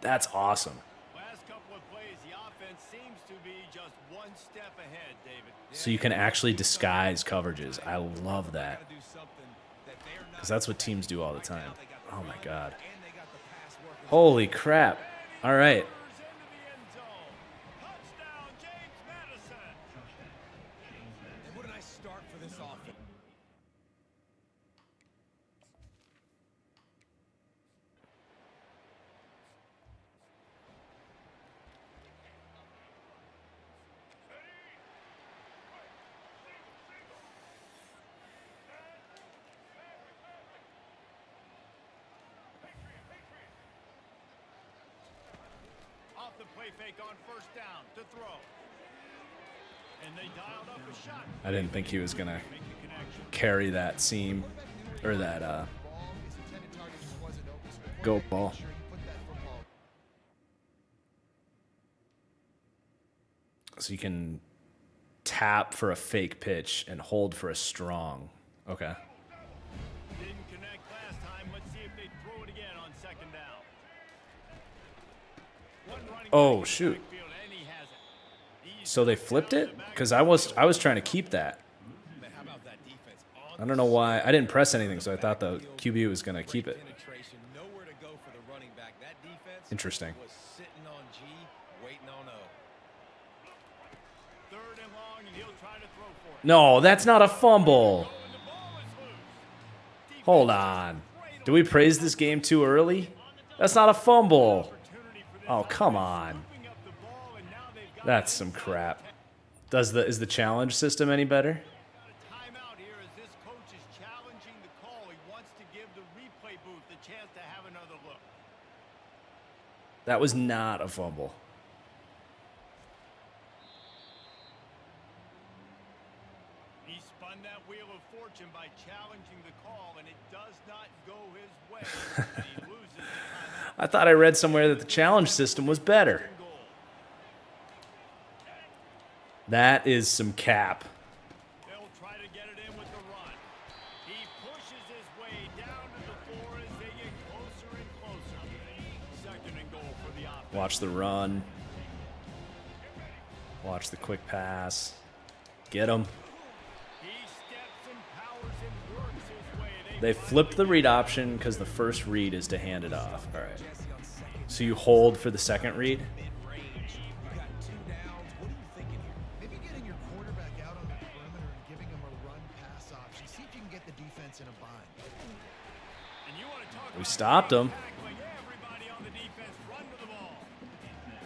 That's awesome. Last couple of plays, the offense seems to be just one step ahead, David. So you can actually disguise coverages. I love that. Gotta do something that they're not Because that's what teams do all the time. They got the Oh my run, God. and they got the pass working. Holy crap. All right. Into the end zone. Touchdown, James Madison. And what a nice start for this offense. Off the play fake on first down to throw. And they dialed up a shot. I didn't think he was going to Make the connection. carry that seam or that Ball, his intended target just wasn't open, so the go quarterback ball. made sure he put that football. So you can tap for a fake pitch and hold for a strong. Okay. Didn't connect last time. Let's see if they throw it again on second down. One running Oh, back in the shoot. backfield, and he has it. He's So they flipped it? Because I was trying to keep that. Man, how about that defense? On I don't know why. I didn't press anything, so I thought the QB was going to keep it. penetration, nowhere to go for the running back. That defense Interesting. was sitting on G, waiting on O. third and long, and he'll try to throw for it. No, that's not a fumble. And the ball is loose. Hold on. Did we praise this game too early? That's not a fumble. Opportunity for this Oh, come offense, on. scooping up the ball, and now they've got That's some crap. Is the challenge system any better? a timeout here as this coach is challenging the call. He wants to give the replay booth the chance to have another look. That was not a fumble. He spun that wheel of fortune by challenging the call, and it does not go his way. And he loses the timeout. I thought I read somewhere that the challenge system was better. Goal. That is some cap. They'll try to get it in with the run. He pushes his way down to the floor as they get closer and closer. Second and goal for the offense. Watch the run. Watch the quick pass. Get him. He steps and powers and works his way. They flipped the read option because the first read is to hand it off. All right. So you hold for the second read? Mid-range, you got 2 downs. What are you thinking here? Maybe getting your quarterback out on the perimeter and giving him a run-pass option. See if you can get the defense in a bind. And you want to talk We about stopped him. tackling everybody on the defense. Run to the ball.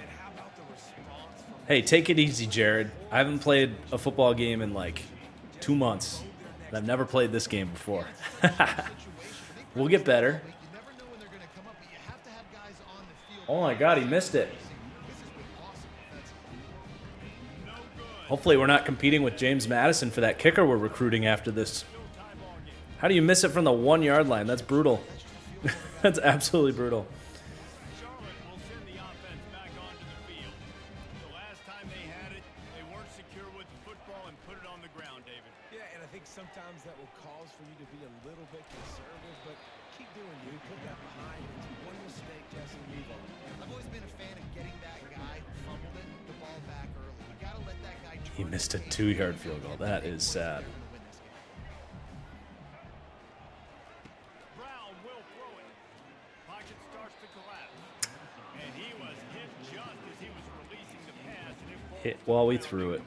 And how about the response from Hey, take it easy, Jared. I haven't played a football game in like 2 months. And I've never played this game before. We'll get better. You never know when they're going to come up, but you have to have guys on the field. Oh my God, he missed it. This has been awesome Hopefully we're not competing with James Madison for that kicker we're recruiting after this. How do you miss it from the 1 yard line? That's brutal. That's absolutely brutal. Charlotte will send the offense back onto the field. The last time they had it, they weren't secure with the football and put it on the ground, David. Yeah, and I think sometimes that will cause for you to be a little bit conservative, but keep doing you. Put that behind. It's one mistake, Jesse, move on. I've always been a fan of getting that guy who fumbled it, the ball back early. You gotta let that guy. He missed a 2-yard field goal. That is sad. Brown will throw it. Pocket starts to collapse. And he was hit just as he was releasing the pass. And it Hit while we threw it.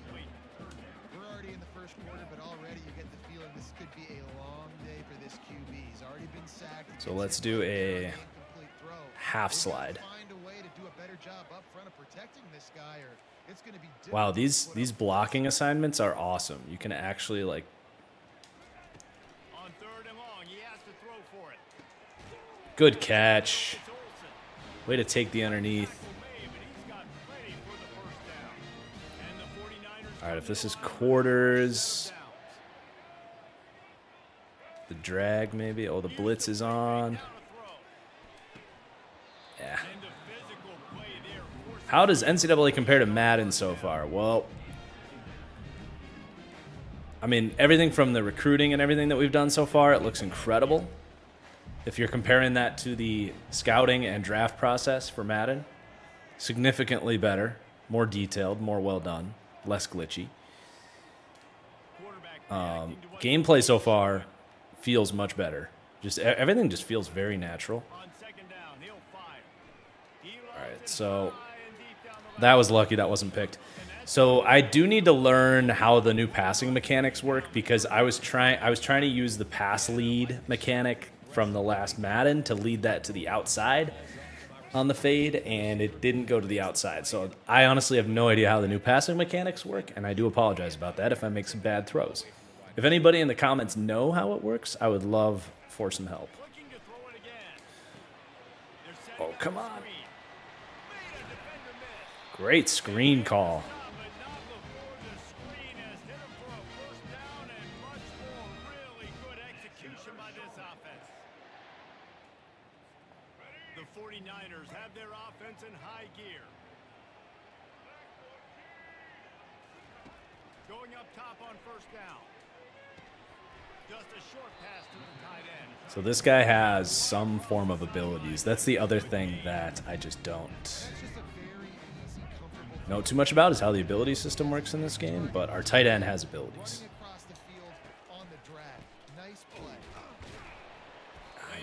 We're already in the first quarter, but already you get the feeling this could be a long day for this QB. He's already been sacked. So let's do a half slide. Find a way to do a better job up front of protecting this guy, or it's going to be Wow, these blocking assignments are awesome. You can actually like on 3rd and long, he has to throw for it. good catch. It's Olsen. Way to take the underneath. May, but he's got plenty for the first down. And the 49ers All right, if this is quarters, downs. the drag maybe. Oh, the blitz is on. Yeah. And the physical play there forces How does NCAA compare to Madden so far? Well, I mean, everything from the recruiting and everything that we've done so far, it looks incredible. If you're comparing that to the scouting and draft process for Madden, significantly better, more detailed, more well done, less glitchy. quarterback reacting to what Gameplay so far feels much better. Just everything just feels very natural. on 2nd down, he'll fire. He All loves right, it so high and deep down the that was lucky that wasn't picked. So I do need to learn how the new passing mechanics work because I was trying to use the pass lead mechanic from the last Madden to lead that to the outside on the fade, and it didn't go to the outside. So I honestly have no idea how the new passing mechanics work, and I do apologize about that if I make some bad throws. If anybody in the comments know how it works, I would love for some help. looking to throw it again. They're setting Oh, up come a on. screen. Made a defender miss. Great screen call. But not before the screen has hit him for a first down and much more. Really good execution by this offense. The 49ers have their offense in high gear. Going up top on 1st down. Just a short pass to the tight end. So this guy has some form of abilities. That's the other thing that I just don't know too much about is how the ability system works in this game, but our tight end has abilities. running across the field on the drag. Nice play.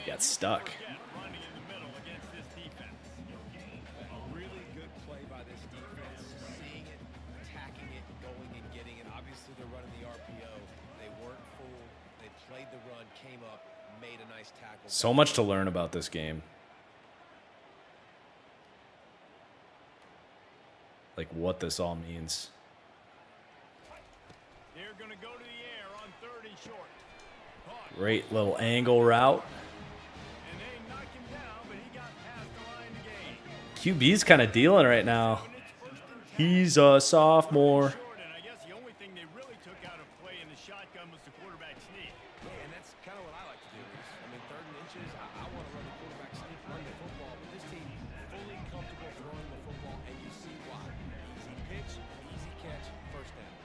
He got stuck. Forget running in the middle against this defense. A really good play by this defense, seeing it, attacking it, going and getting it. Obviously, they're running the RPO. They weren't fooled. They played the run, came up, made a nice tackle. So much to learn about this game. Like what this all means. They're going to go to the air on 3rd and short. Caught. Great little angle route. And they knocked him down, but he got past the line to gain. QB's kind of dealing right now. And it's 1st and 10. He's a sophomore. Short, and I guess the only thing they really took out of play in the shotgun was the quarterback sneak. Yeah, and that's kind of what I like to do. I mean, 3rd and inches, I want to run the quarterback sneak, run the football, but this team fully comfortable throwing the football, and you see why. Easy pitch, easy catch, 1st down.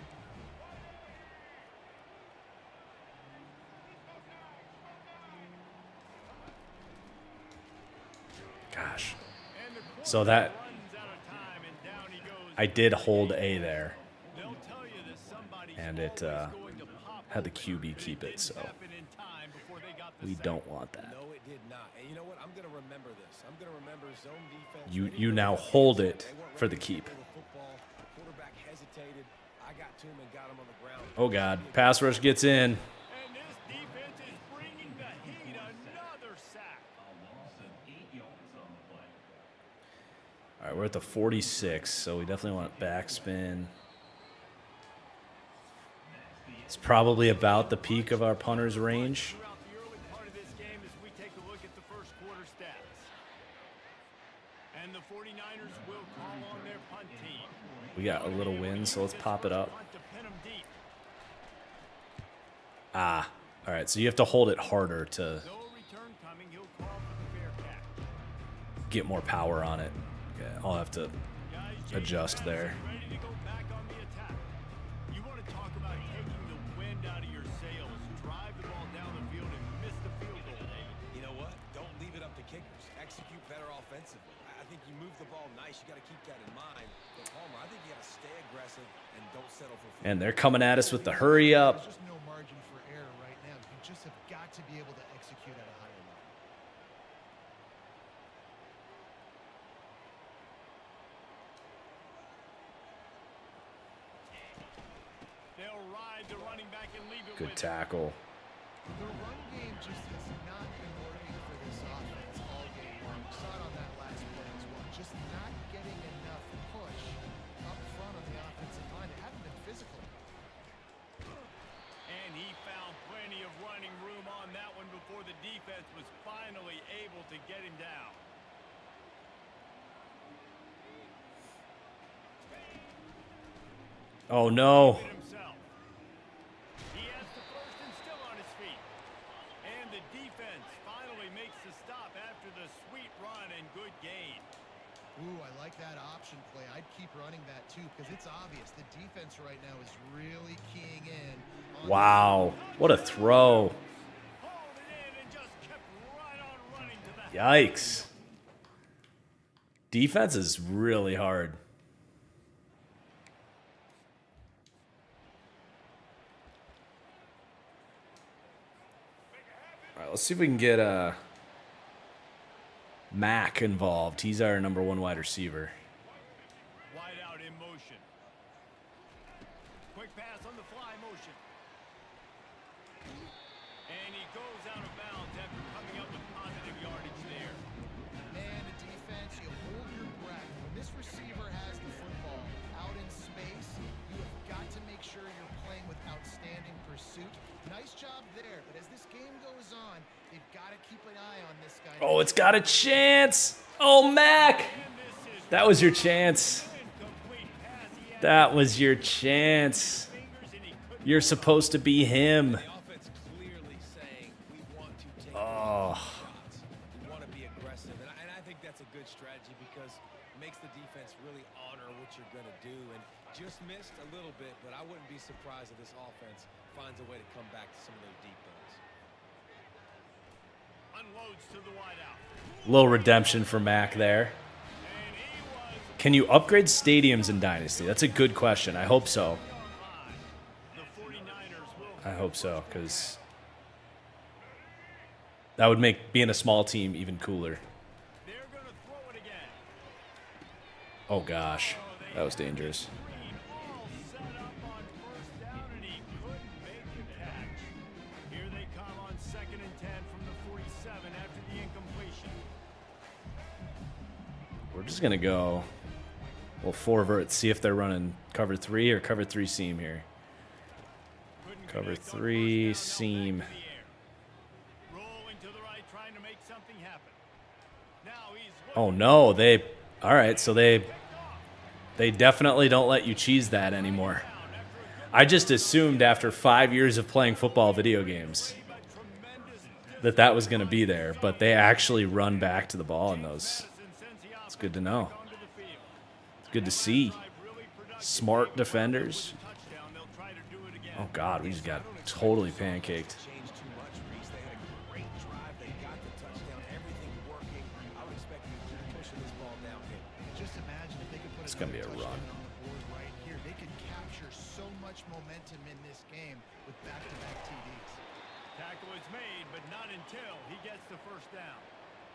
Gosh. And the So that runs out of time, and down he goes. I did hold A there, They'll tell you that somebody's and it always going to pop had the open, QB but keep it, didn't so happen in time before they got the we sack. don't want that. No, it did not. And you know what? I'm going to remember this. I'm going to remember zone defense. You now hold it for the keep. Quarterback hesitated. I got to him and got him on the ground. Oh God, pass rush gets in. And this defense is bringing the heat. Another sack. All right, we're at the 46, so we definitely want backspin. It's probably about the peak of our punter's range. Throughout the early part of this game as we take a look at the first quarter stats. And the 49ers will call on their punt team. We got a little win, so let's pop it up. Punt Ah, all right. So you have to hold it harder to No return coming. He'll call for the fair catch. get more power on it. Okay, I'll have to Guys, adjust there. ready to go back on the attack. You want to talk about taking the wind out of your sails. Drive the ball down the field and miss the field goal. You know what? Don't leave it up to kickers. Execute better offensively. I think you move the ball nice. You got to keep that in mind. But Palmer, I think you got to stay aggressive and don't settle for. And they're coming at us with the hurry up. There's just no margin for error right now. You just have got to be able to execute at a higher level. They'll ride the running back and leave it Good with tackle. The run game just has not been working for this offense all game long. We saw it on that last play as well. Just not getting enough push up front on the offensive line. They haven't been physical. And he found plenty of running room on that one before the defense was finally able to get him down. Oh no. Himself. He has the first and still on his feet. And the defense finally makes the stop after the sweet run and good gain. Ooh, I like that option play. I'd keep running that too because it's obvious the defense right now is really keying in. On Wow. What a throw. Hauled it in and just kept right on running to the Yikes. Defense is really hard. All right, let's see if we can get Mac involved. He's our number 1 wide receiver. wide out in motion. Quick pass on the fly motion. And he goes out of bounds after coming up with positive yardage there. Man, the defense, you hold your breath. When this receiver has the football out in space, you have got to make sure you're playing with outstanding pursuit. Nice job there, but as this game goes on, they've got to keep an eye on this guy. Oh, it's got a chance. Oh, Mac. That was your chance. Incomplete pass. He had That was your chance. fingers and he couldn't. You're supposed to be him. The offense clearly saying we want to take Oh. shots. We want to be aggressive, and I think that's a good strategy because it makes the defense really honor what you're going to do. And just missed a little bit, but I wouldn't be surprised if this offense finds a way to come back to some of those deep balls. Unloads to the wide out. Little redemption for Mac there. And he was Can you upgrade stadiums in Dynasty? That's a good question. I hope so. on line. The 49ers will I hope so, because that would make being a small team even cooler. they're going to throw it again. Oh gosh, that was dangerous. Green all set up on first down and he couldn't make the catch. Here they come on 2nd and 10 from the 47 after the incompletion. We're just gonna go. Well, 4 verts. See if they're running cover 3 or cover 3 seam here. Couldn't Cover connect on 3 first down, seam. now back to the air. Rolling to the right, trying to make something happen. Now he's Oh no, they. All right, so they definitely don't let you cheese that anymore. I just assumed after 5 years of playing football video games that that was going to be there, but they actually run back to the ball in those. It's good to know. It's good to see. Smart defenders. Oh God, we just got totally pancaked. Changed too much, Reese. They had a great drive. They got the touchdown. Everything working. I would expect them to keep pushing this ball downhill. Just imagine if they could put It's gonna be a another run. touchdown on the board right here. They could capture so much momentum in this game with back-to-back TDs. Tackle is made, but not until he gets the first down.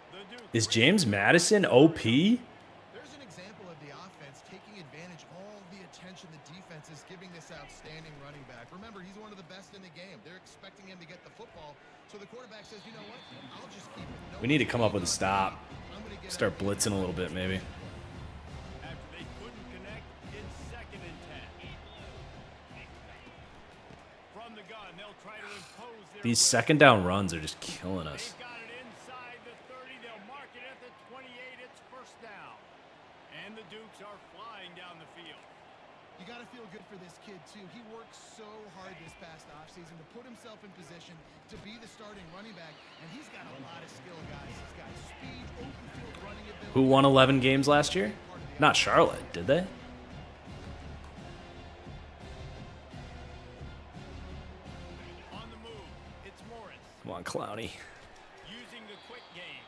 The Duke Is James Madison OP? There's an example of the offense taking advantage of all the attention the defense is giving this outstanding running back. Remember, he's one of the best in the game. They're expecting him to get the football. So the quarterback says, you know what? I'll just keep it. No We need to come up with a stop. I'm gonna get Start out of blitzing a little bit, maybe. after they couldn't connect in 2nd and 10. From the gun, they'll try to impose their These will. second down runs are just killing us. They've got it inside the 30. They'll mark it at the 28. It's first down. And the Dukes are flying down the field. You got to got to feel good for this kid, too. He worked so hard this past offseason to put himself in position to be the starting running back, and he's got a lot of skill, guys. He's got speed, open field running ability. Who won 11 games last year? Not Charlotte, did they? On the move, it's Morris. Come on, Clowney. Using the quick game.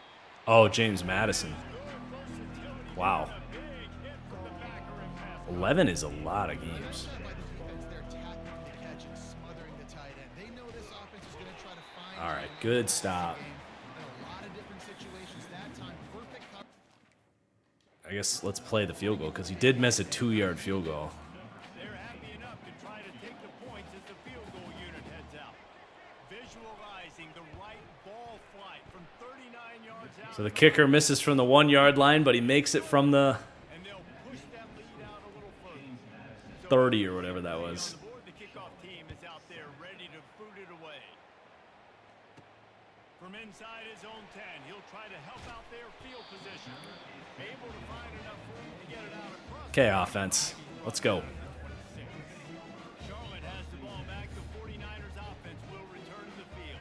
Oh, James Madison. Good versatility. Wow. A big hit from the backer and pass. 11 is a lot of games. By the defense, they're tackling the catch and smothering the tight end. They know this offense is going to try to find. All right, good stop. In a lot of different situations that time, perfect coverage. I guess let's play the field goal because he did miss a 2-yard field goal. They're happy enough to try to take the points as the field goal unit heads out. Visualizing the right ball flight from 39 yards out. So the kicker misses from the 1-yard line, but he makes it from the And they'll push that lead out a little further. 30 or whatever that On was. the board, the kickoff team is out there ready to boot it away. From inside his own 10, he'll try to help out their field position. Able to find enough room to get it out across. Okay, offense. Let's go. Charlotte has the ball back. The 49ers offense will return to the field.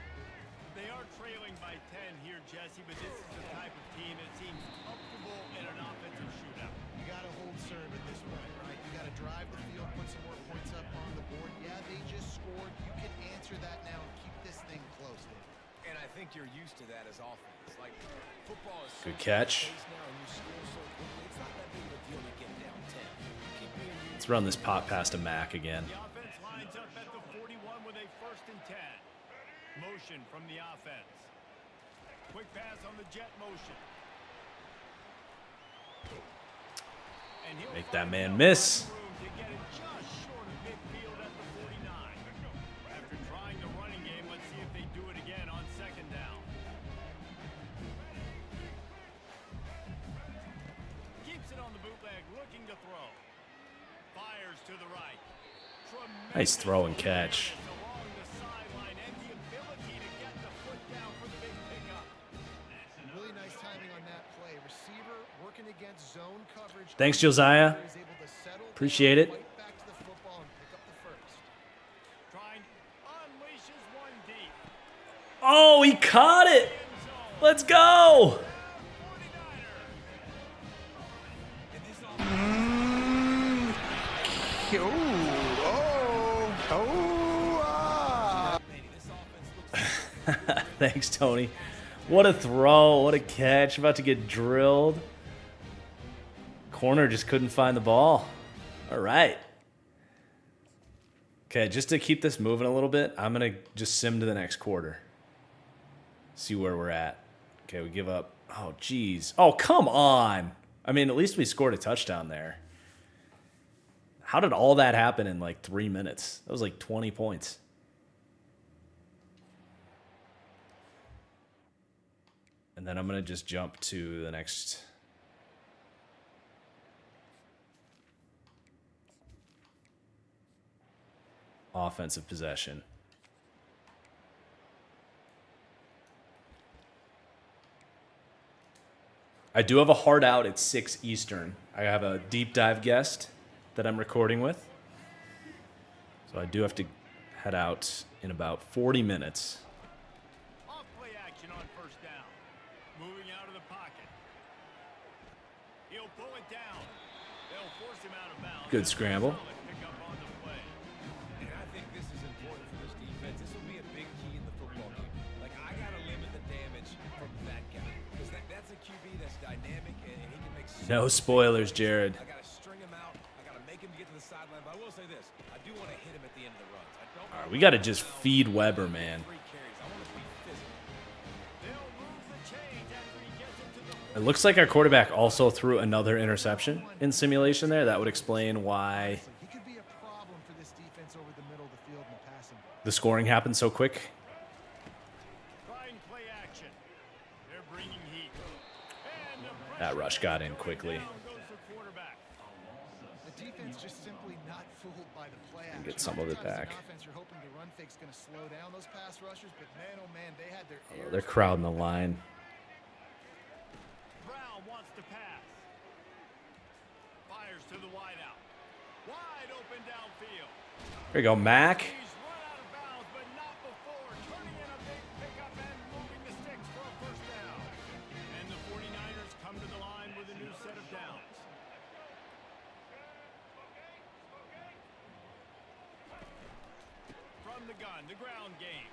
They are trailing by 10 here, Jesse, but this is the type of team that seems comfortable in an offensive shootout. You got to hold serve at this point, right? You got to drive the field, put some more points up on the board. Yeah, they just scored. You can answer that now and keep this thing close, Dave. And I think you're used to that as offense. Like, football is so Good catch. fast now and you score so quickly. It's not that big of a deal to get down 10. Keep being used. Let's run this pop pass to Mac again. The offense lines up at the 41 with a 1st and 10. Motion from the offense. Quick pass on the jet motion. And he'll Make that find man enough miss. room to get it just short of midfield at the 49. After trying the running game, let's see if they do it again on 2nd down. Keeps it on the bootleg, looking to throw. Fires to the right. Nice throw and catch. Along the sideline and the ability to get the foot down for the big pickup. Really nice timing on that play. Receiver working against zone coverage. Thanks, Josiah. Is able to settle Appreciate down, it. fight back to the football and pick up the first. Trying, unleashes one deep. Oh, he caught it. Let's go. 49ers. Thanks, Tony. What a throw. What a catch. About to get drilled. Corner just couldn't find the ball. All right. Okay, just to keep this moving a little bit, I'm going to just sim to the next quarter. See where we're at. Okay, we give up. Oh, geez. Oh, come on. I mean, at least we scored a touchdown there. How did all that happen in like 3 minutes? That was like 20 points. And then I'm going to just jump to the next. Offensive possession. I do have a hard out at 6 Eastern. I have a deep dive guest that I'm recording with. So I do have to head out in about 40 minutes. Off play action on 1st down. Moving out of the pocket. He'll pull it down. They'll force him out of bounds. Good scramble. Solid pickup on the play. And I think this is important for this defense. This will be a big key in the football game. Like, I got to limit the damage from that guy. Because that's a QB that's dynamic and he can make No spoilers, Jared. I got to string him out. I got to make him get to the sideline. But I will say this. I do want to hit him at the end of the runs. I don't All right, we got to just feed Weber, man. 3 carries. I want to be physical. They'll move the change after he gets into the It looks like our quarterback also threw another interception in simulation there. That would explain why He could be a problem for this defense over the middle of the field in the passing game. the scoring happened so quick. trying play action. They're bringing heat. And the That rush got in quickly. down goes the quarterback. The defense just simply not fooled by the play action. Get some of it Sometimes as back. an offense, you're hoping the run fake's going to slow down those pass rushers, but man, oh man, they had their ears. They're crowding the line. Brown wants to pass. Fires to the wideout. Wide open downfield. There you go, Mac. He's run out of bounds, but not before turning in a big pickup and moving the sticks for a first down. And the 49ers come to the line with a new set of downs. From the gun, the ground game.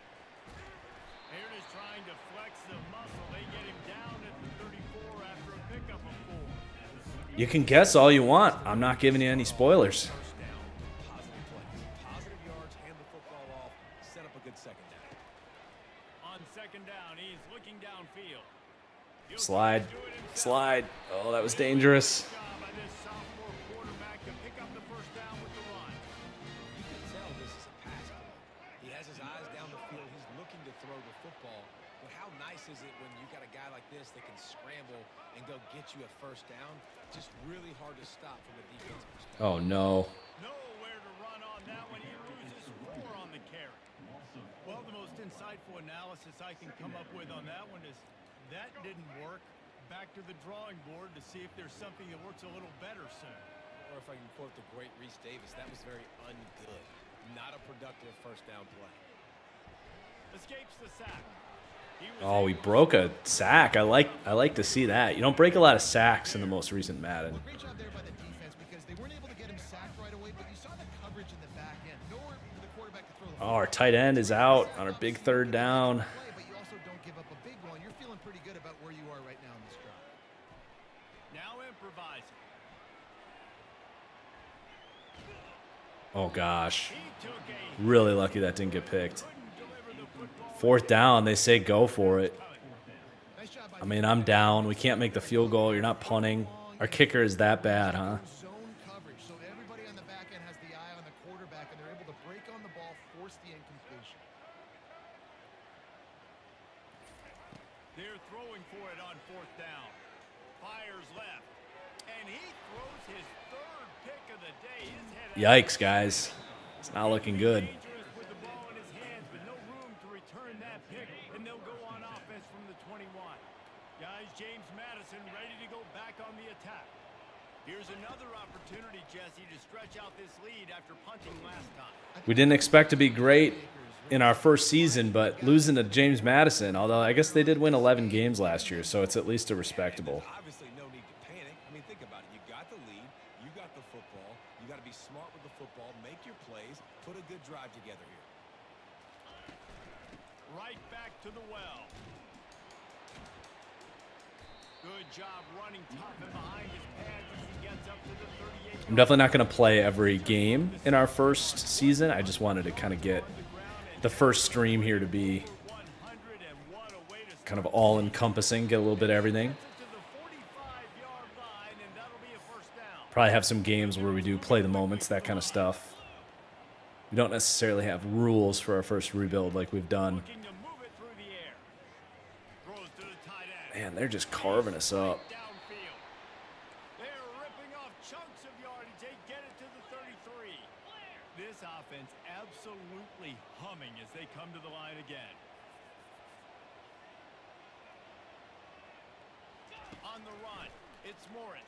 Aaron is trying to flex the muscle. They get him down at the 34 after a pickup of 4. You can guess all you want. I'm not giving you any spoilers. First down, positive plays, positive yards, hand the football off, set up a good second down. On second down, he's looking downfield. He'll Slide. do it himself. Slide. Oh, that was dangerous. Job by this sophomore quarterback to pick up the first down with the run. You can tell this is a pass play. He has his eyes down the field. He's looking to throw the football. But how nice is it when you got a guy like this that can scramble and go get you a first down? Just really hard to stop from a defensive perspective. Oh, no. Nowhere to run on that one. He loses 4 on the carry. Well, the most insightful analysis I can come up with on that one is that didn't work. Back to the drawing board to see if there's something that works a little better soon. Or if I can quote the great Reese Davis, that was very ungood. Not a productive first down play. Escapes the sack. Oh, we broke a sack. I like to see that. You don't break a lot of sacks in the most recent Madden. Well, great job there by the defense because they weren't able to get him sacked right away, but you saw the coverage in the back end. Nowhere for the quarterback to throw the Oh, our tight end is out on our big third down. play, but you also don't give up a big one. You're feeling pretty good about where you are right now in this drive. Now improvising. Oh, gosh. He took a Really lucky that didn't get picked. couldn't deliver the football. Fourth down, they say go for it. Nice job by I mean, I'm down. We can't make the field goal. You're not punting. Our kicker is that bad, huh? Zone coverage, so everybody on the back end has the eye on the quarterback, and they're able to break on the ball, force the incompletion. They're throwing for it on 4th down. Fires left. And he throws his 3rd pick of the day. His head Yikes, guys. It's not looking good. dangerous with the ball in his hands, but no room to return that pick, and they'll go on offense from the 21. Guys, James Madison ready to go back on the attack. Here's another opportunity, Jesse, to stretch out this lead after punting last time. We didn't expect to be great in our first season, but losing to James Madison, although I guess they did win 11 games last year, so it's at least a respectable. Obviously, no need to panic. I mean, think about it. You got the lead. You got the football. You got to be smart with the football. Make your plays. Put a good drive together here. Right back to the well. Good job running tough and behind his pads as he gets up to the 38. I'm definitely not going to play every game in our first season. I just wanted to kind of get the first stream here to be 101 away to kind of all-encompassing, get a little bit of everything. to the 45-yard line, and that'll be a first down. Probably have some games where we do play the moments, that kind of stuff. We don't necessarily have rules for our first rebuild like we've done. Looking to move it through the air. Throws to the tight end. Man, they're just carving us up. Downfield. They're ripping off chunks of yardage. They get it to the 33. This offense absolutely humming as they come to the line again. On the run, it's Morris.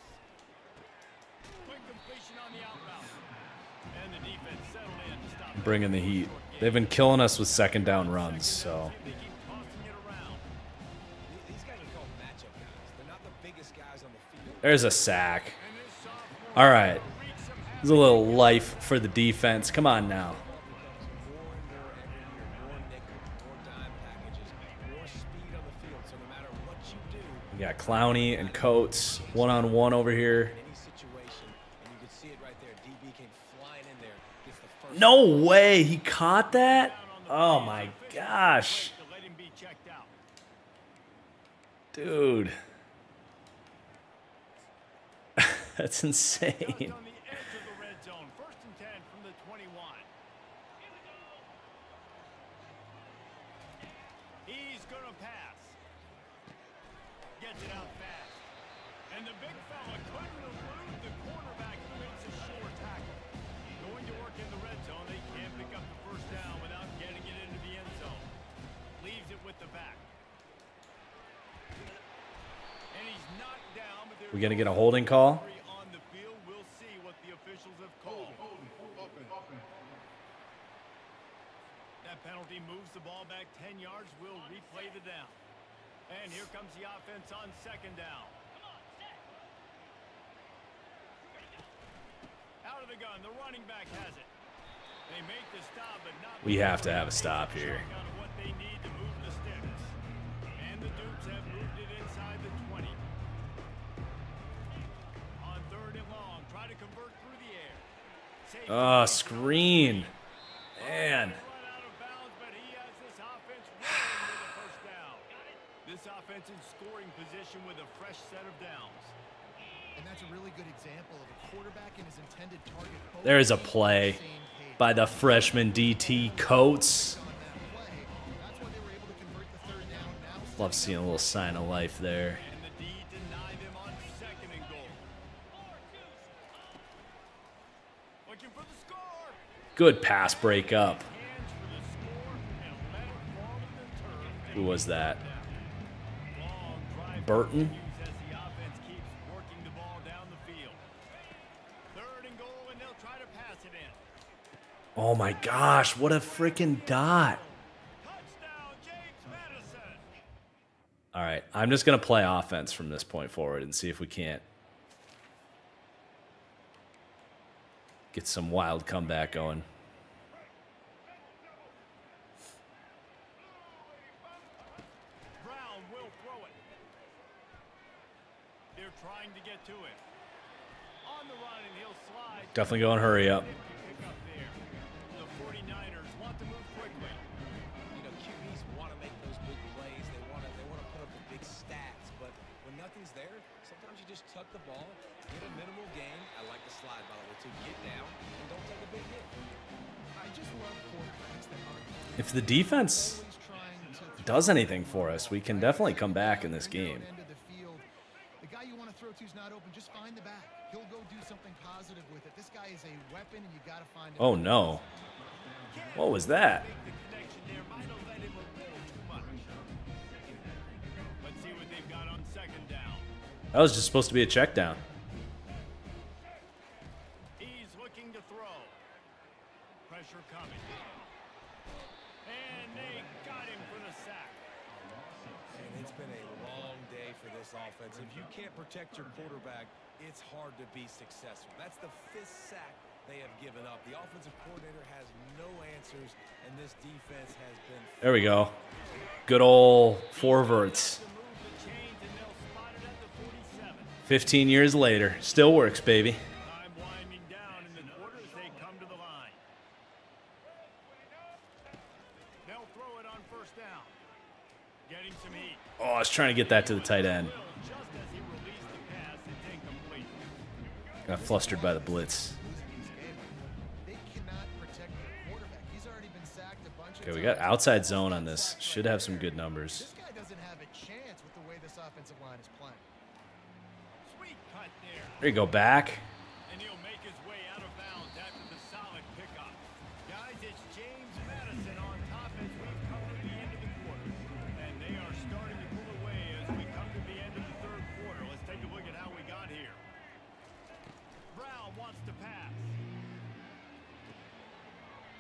Quick completion on the out route. And the defense settled in to stop it. Bringing the heat. They've been killing us with second down runs, so. They keep tossing it around. These guys are called matchup guys. They're not the biggest guys on the field. There's a sack. And this sophomore All right. reached some There's a little life for the defense. Come on now. More and more every year. More nickel, more dime packages, more speed on the field. So no matter what you do, We got Clowney and Coates one-on-one over here. any situation, and you can see it right there. DB came flying in there, gets the first. No way. He caught that? Oh, my gosh. to let him be checked out. Dude. That's insane. Just on the edge of the red zone. 1st and 10 from the 21. He's going to pass. Gets it out fast. And the big fella couldn't elude the cornerback who makes a sure tackle. Going to work in the red zone. They can't pick up the first down without getting it into the end zone. Leaves it with the back. And he's knocked down, but We going to get a holding call? on the field. We'll see what the officials have called. penalty moves the ball back 10 yards. We'll replay the down. And here comes the offense on second down. Out of the gun, the running back has it. They make the stop, but not. We have to have a stop here. What they need to move the sticks. And the Dukes have moved it inside the 20. On third and long, try to convert through the air. Oh, screen. Man. Out of bounds, but he has this offense rolling with a first down. This offense in scoring position with a fresh set of downs. And that's a really good example of a quarterback and his intended target. There is a play by the freshman DT Coates. Love seeing a little sign of life there. And the D deny them on second and goal. Looking for the score. Good pass break up. Hands for the score and let it fall to the turf. Who was that? Long drive Burton? continues as the offense keeps working the ball down the field. Third and goal, and they'll try to pass it in. Oh my gosh, what a freaking dot. Touchdown, James Madison. All right, I'm just going to play offense from this point forward and see if we can't get some wild comeback going. Brown will throw it. They're trying to get to it. On the run, and he'll slide. Definitely going hurry up. Pick up there. The 49ers want to move quickly. You know, QBs want to make those big plays. They want to put up the big stats. But when nothing's there, sometimes you just tuck the ball, get a minimal gain. I like the slide, by the way, too. Get down and don't take a big hit. I just love quarterbacks that aren't If the defense always trying to does anything for us, we can definitely come back in this game. end of the field. The guy you want to throw to is not open. Just find the back. He'll go do something positive with it. This guy is a weapon, and you got to find him. Oh no. What was that? Make the connection there. Might have let him a little too much. Let's see what they've got on second down. That was just supposed to be a check down. He's looking to throw. Pressure coming. And they got him for the sack. And it's been a long day for this offense. If you can't protect your quarterback, it's hard to be successful. That's the 5th sack they have given up. The offensive coordinator has no answers, and this defense has been... There we go. Good old forwards. To move the chains, and they'll spot it at the 47. 15 years later. Still works, baby. Time winding down in the quarter as they come to the line. They'll throw it on first down. Getting some heat. Oh, I was trying to get that to the tight end. Will, just as he released the pass, it's incomplete. Got flustered by the blitz. They cannot protect their quarterback. He's already been sacked a bunch of Okay, we times. got outside zone on this. Should have some good numbers. This guy doesn't have a chance with the way this offensive line is playing. Sweet cut there. There you go, back. And he'll make his way out of bounds after the solid pickup. Guys, it's James Madison on top as we've come to the end of the quarter. And they are starting to pull away as we come to the end of the third quarter. Let's take a look at how we got here. Brown wants to pass.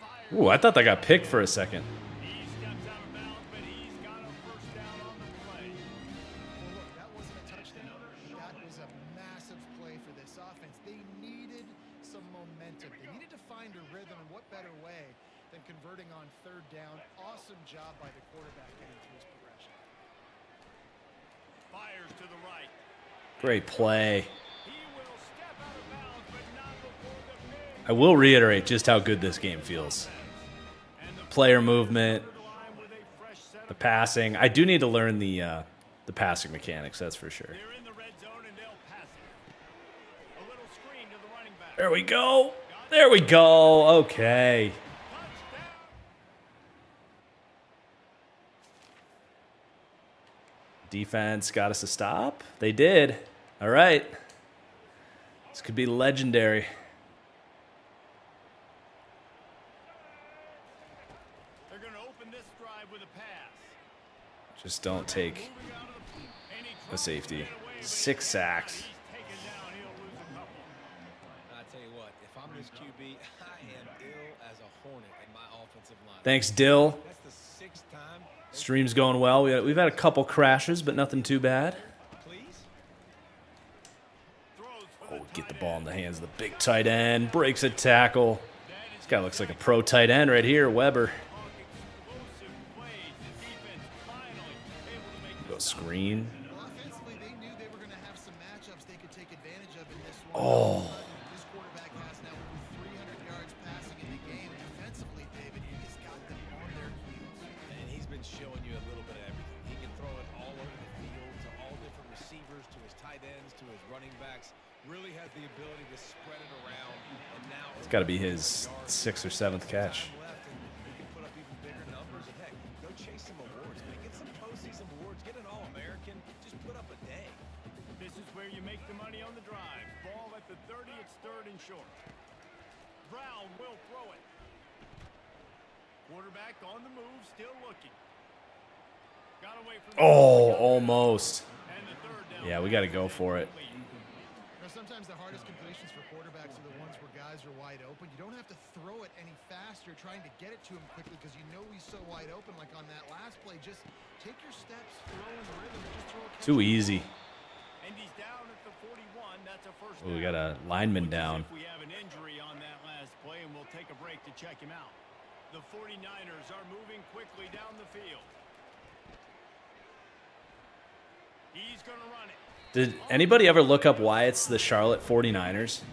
Fires. Ooh, I thought that got picked for a second. He steps out of bounds, but he's got a first down on the play. Well, look, that wasn't a touchdown. That was a massive play for this offense. They needed some momentum. They needed to find a rhythm, and what better way than converting on third down. Awesome job by the quarterback getting through his progression. Fires to the right. Great play. He will step out of bounds, but not before the big I will reiterate just how good this game feels. Player movement, line with a fresh set the of passing. I do need to learn the passing mechanics, that's for sure. They're in the red zone and they'll pass it. A little screen to the running back. There we go. There we go. Okay. Touchdown. Defense got us a stop. They did. All right. This could be legendary. They're going to open this drive with a pass. Just don't take Moving out of the and he a tries to safety. get away, but 6 sacks. he's taken down. He'll lose a couple. I tell you what, if I'm this QB, I am ill as a hornet in my offensive line. Thanks, Dill. That's the 6th time. Stream's going well. We've had a couple crashes, but nothing too bad. Please. Oh, get the ball in the hands of the big tight end. Breaks a tackle. This guy looks like a pro tight end right here, Weber. Go screen. Well, offensively, they knew they were going to have some matchups they could take advantage of in this one. Oh. This quarterback has now over 300 yards passing in the game. Defensively, David, he has got them on their heels. And he's been showing you a little bit of everything. He can throw it all over the field to all different receivers, to his tight ends, to his running backs. Really has the ability to spread it around. And now It's got to be his 6th or 7th catch. time left, and he can put up even bigger numbers. And heck, go chase some awards, man. Get some postseason awards. Get an All-American. Just put up a day. This is where you make the money on the drive. Ball at the 30, it's 3rd and short. Brown will throw it. Quarterback on the move, still looking. Got away from Oh, almost. And the 3rd down. Yeah, we got to go for it. Now, sometimes the hardest completions for quarterbacks are the ones where guys are wide open. You don't have to throw it any faster trying to get it to him quickly because you know he's so wide open. Like on that last play, just take your steps, throw in the rhythm, and just throw a catch. Too easy. And he's down at the 41. That's a first Oh, we down. got a lineman Looks as down. if we have an injury on that last play, and we'll take a break to check him out. The 49ers are moving quickly down the field. He's going to run it. Did anybody ever look up why it's the Charlotte 49ers?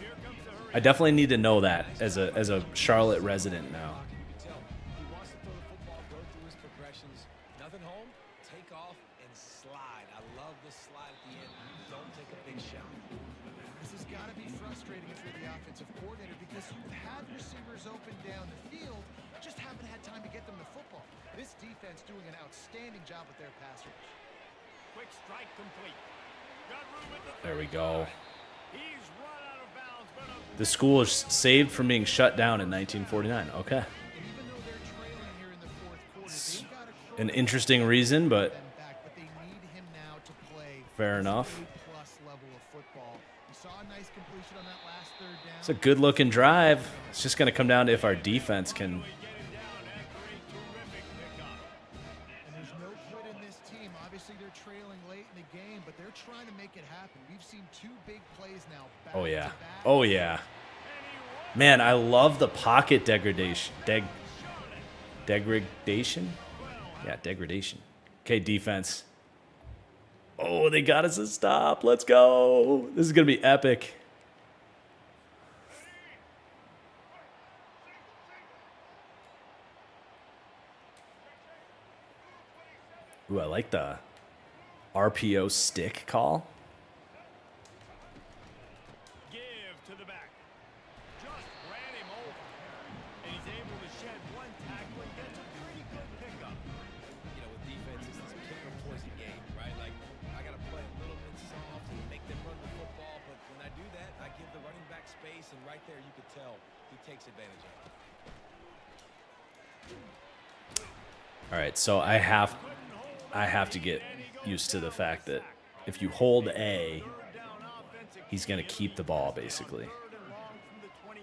Here comes the hurry. I definitely need to know that as a Charlotte resident now. You can tell he wants to throw the football, go through his progressions. Nothing home, take off and slide. I love the slide at the end. Don't take a big shot. This has got to be frustrating if you're the offensive coordinator because you've had receivers open down the field, just haven't had time to get them the football. This defense doing an outstanding job with their pass rush. Quick strike complete. Got room at the There we go. He's run out of bounds, but The school is saved from being shut down in 1949. Okay. And even though they're trailing here in the 4th quarter, they've got to An interesting reason, but them back, but they need him now to play fair this enough. A-plus level of football. We saw a nice completion on that last 3rd down. It's a good-looking drive. It's just going to come down to if our defense can. get him down after a terrific pickup. And there's no quit in this team. Obviously, they're trailing late in the game, but they're trying to make it happen. We've seen 2 big plays now. Back Oh yeah. to back. Oh yeah. Man, I love the pocket degradation. Degradation? Yeah, degradation. Okay, defense. Oh, they got us a stop. Let's go. This is going to be epic. Ooh, I like the RPO stick call. Give to the back. Just ran him over. And he's able to shed one tackle and gets a pretty good pickup. You know, with defense, it's this pick or poison game, right? Like, I got to play a little bit soft and make them run the football, but when I do that, I give the running back space, and right there you could tell he takes advantage of it. All right, so I have to get used to the fact that if you hold A, he's going to keep the ball, basically. 3rd and long from the 28.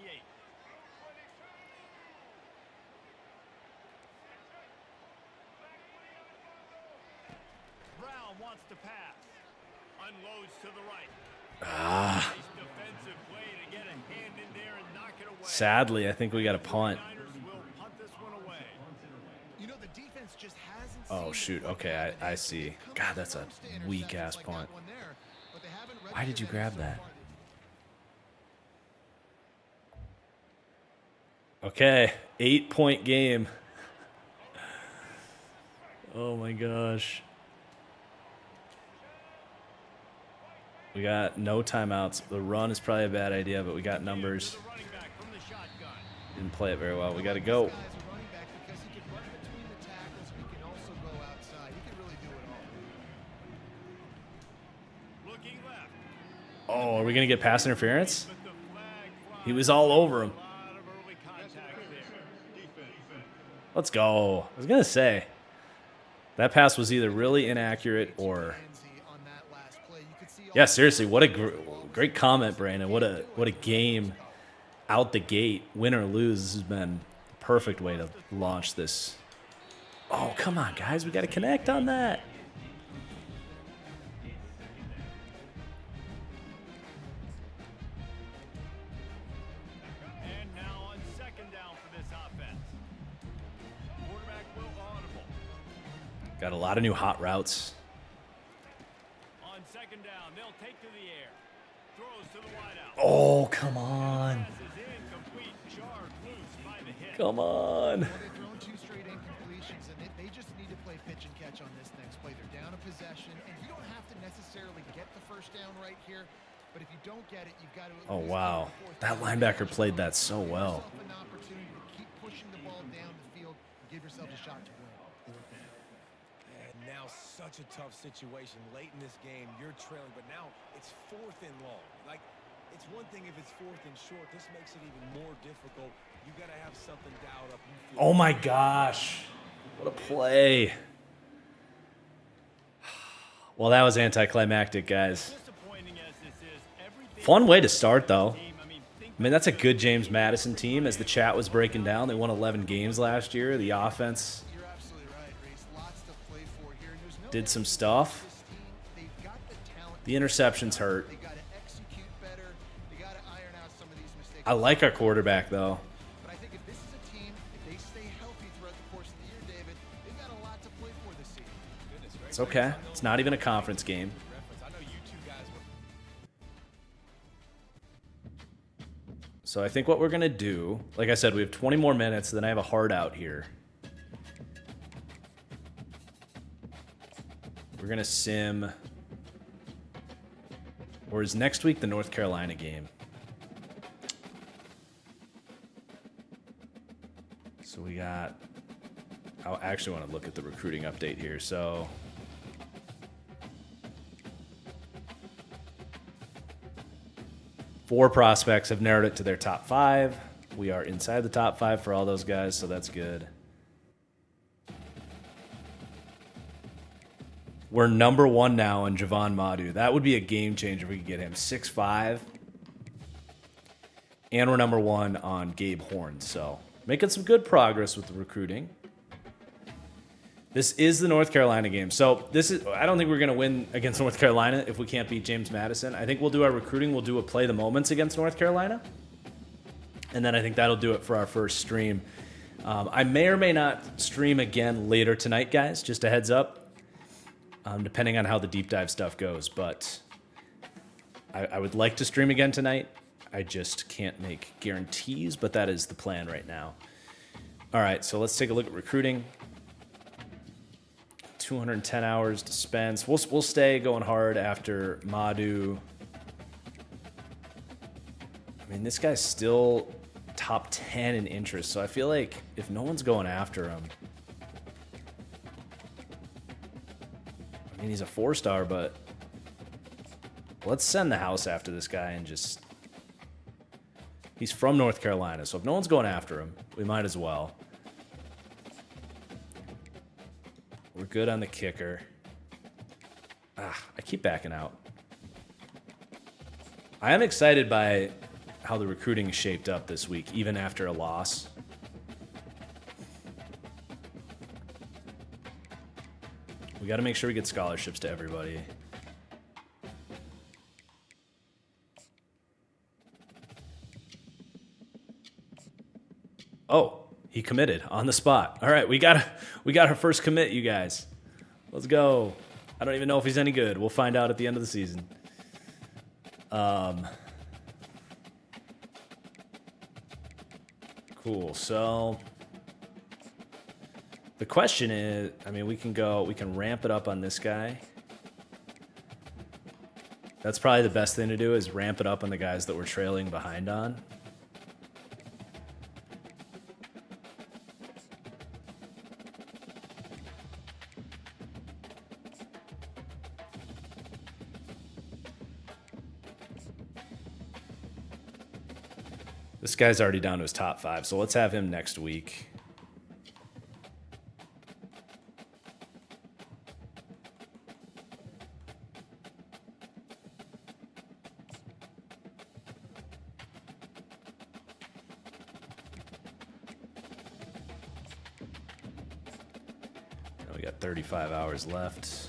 Brown wants to pass. Unloads to the right. Nice defensive play to get a hand in there and knock it away. Sadly, I think we got a punt. Niners will punt this one away. You know, the defense just hasn't Oh, seen shoot. the Okay, football. I see. Come God, up that's a close to interceptions weak-ass like punt. that one there, but they haven't Why did you registered grab so that? far. Okay, 8-point game. Oh my gosh. We got no timeouts. The run is probably a bad idea, but we got numbers. The running back from the shotgun. Didn't play it very well. We got to go. This guy's a running back because he can run between the tackles and he can also go outside. He can really do it all. Looking left. Oh, are we going to get pass interference? But the flag flies. He was all over him. A lot of early contact there. Let's go. I was going to say, that pass was either really inaccurate or... On that last play, you could see all Yeah, seriously, what a great comment, Brandon. What a game out the gate, win or lose, this has been the perfect way to launch this. Oh, come on, guys. We got to connect on that. And now on second down for this offense. Quarterback will audible. Got a lot of new hot routes. On second down, they'll take to the air. Throws to the wideout. Oh, come on. Pass is incomplete. Jarred loose by the hit. Come on. Well, they've thrown 2 straight incompletions, and they just need to play pitch and catch on this next play. They're down a possession, and you don't have to necessarily get the first down right here, but if you don't get it, you've got to. Oh, wow. That linebacker played that so well. Give yourself an opportunity to keep pushing the ball down the field and give yourself a shot to win. And now such a tough situation late in this game. You're trailing, but now it's 4th and long. Like, it's one thing if it's 4th and short. This makes it even more difficult. You got to have something dialed up. You feel Oh, my gosh. What a play. Well, that was anticlimactic, guys. Disappointing as this is, everything Fun way to start, though. team, think I mean, that's a good James Madison team. As the chat was breaking down, they won 11 games last year. The offense You're absolutely right, Reese. Lots to play for here. There's no did some doubt stuff. this team, they've got the talent. The interceptions hurt. They got to execute better. They got to iron out some of these mistakes. I like our quarterback, though. But I think if this is a team, if they stay healthy throughout the course of the year, David, they've got a lot to play for this season. It's okay. It's not even a conference game. reference. I know you two guys were. So I think what we're going to do, like I said, we have 20 more minutes, then I have a hard out here. We're going to sim. Or is next week the North Carolina game? So we got... I actually want to look at the recruiting update here. So... 4 prospects have narrowed it to their top 5. We are inside the top 5 for all those guys, so that's good. We're number 1 now on Javon Madu. That would be a game changer if we could get him. 6'5". And we're number 1 on Gabe Horn. So making some good progress with the recruiting. This is the North Carolina game. So I don't think we're going to win against North Carolina if we can't beat James Madison. I think we'll do our recruiting. We'll do a play the moments against North Carolina. And then I think that'll do it for our first stream. I may or may not stream again later tonight, guys. Just a heads up, depending on how the deep dive stuff goes. But I would like to stream again tonight. I just can't make guarantees, but that is the plan right now. All right, so let's take a look at recruiting. 210 hours dispensed. We'll stay going hard after Madu. I mean, this guy's still top 10 in interest, so I feel like if no one's going after him, I mean, he's a 4-star, but let's send the house after this guy and just... He's from North Carolina, so if no one's going after him, we might as well. We're good on the kicker. I keep backing out. I am excited by how the recruiting is shaped up this week, even after a loss. We got to make sure we get scholarships to everybody. Oh, he committed on the spot. All right, we got our first commit, you guys. Let's go. I don't even know if he's any good. We'll find out at the end of the season. Cool. So the question is, I mean, we can ramp it up on this guy. That's probably the best thing to do is ramp it up on the guys that we're trailing behind on. This guy's already down to his top 5, so let's have him next week. We got 35 hours left.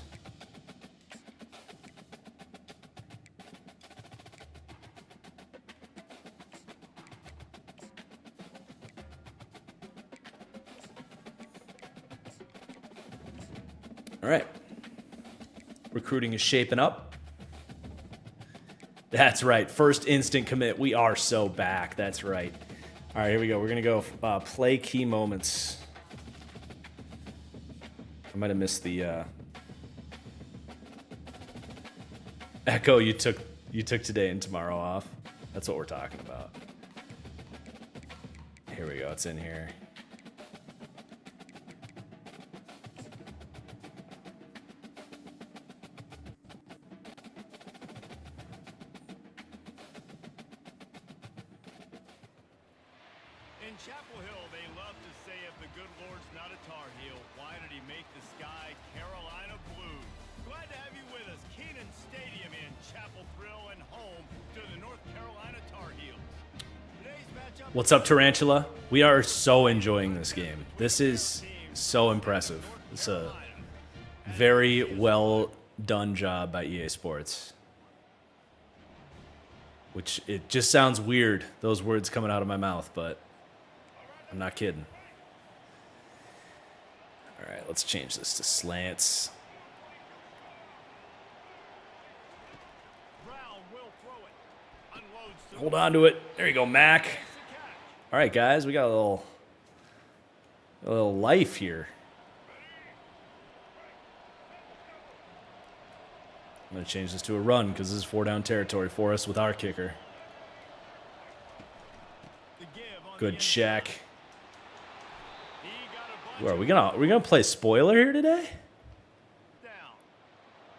All right. Recruiting is shaping up. That's right. First instant commit. We are so back. That's right. All right, here we go. We're going to go play key moments. I might have missed the Echo. You took today and tomorrow off. That's what we're talking about. Here we go. It's in here. In Chapel Hill, they love to say if the good Lord's not a Tar Heel, why did he make the sky Carolina blue? Glad to have you with us. Keenan Stadium in Chapel Thrill and home to the North Carolina Tar Heels. Today's matchup. What's up, Tarantula? We are so enjoying this game. This is so impressive. It's a very well done job by EA Sports. Which it just sounds weird, those words coming out of my mouth, but I'm not kidding. All right, let's change this to slants. Brown will throw it. Unloads to Hold on to it. There you go, Mac. All right, guys, we got a little life here. I'm going to change this to a run because this is 4-down territory for us with our kicker. the give on Good the check. He got a bunch Where are we gonna play spoiler here today? down.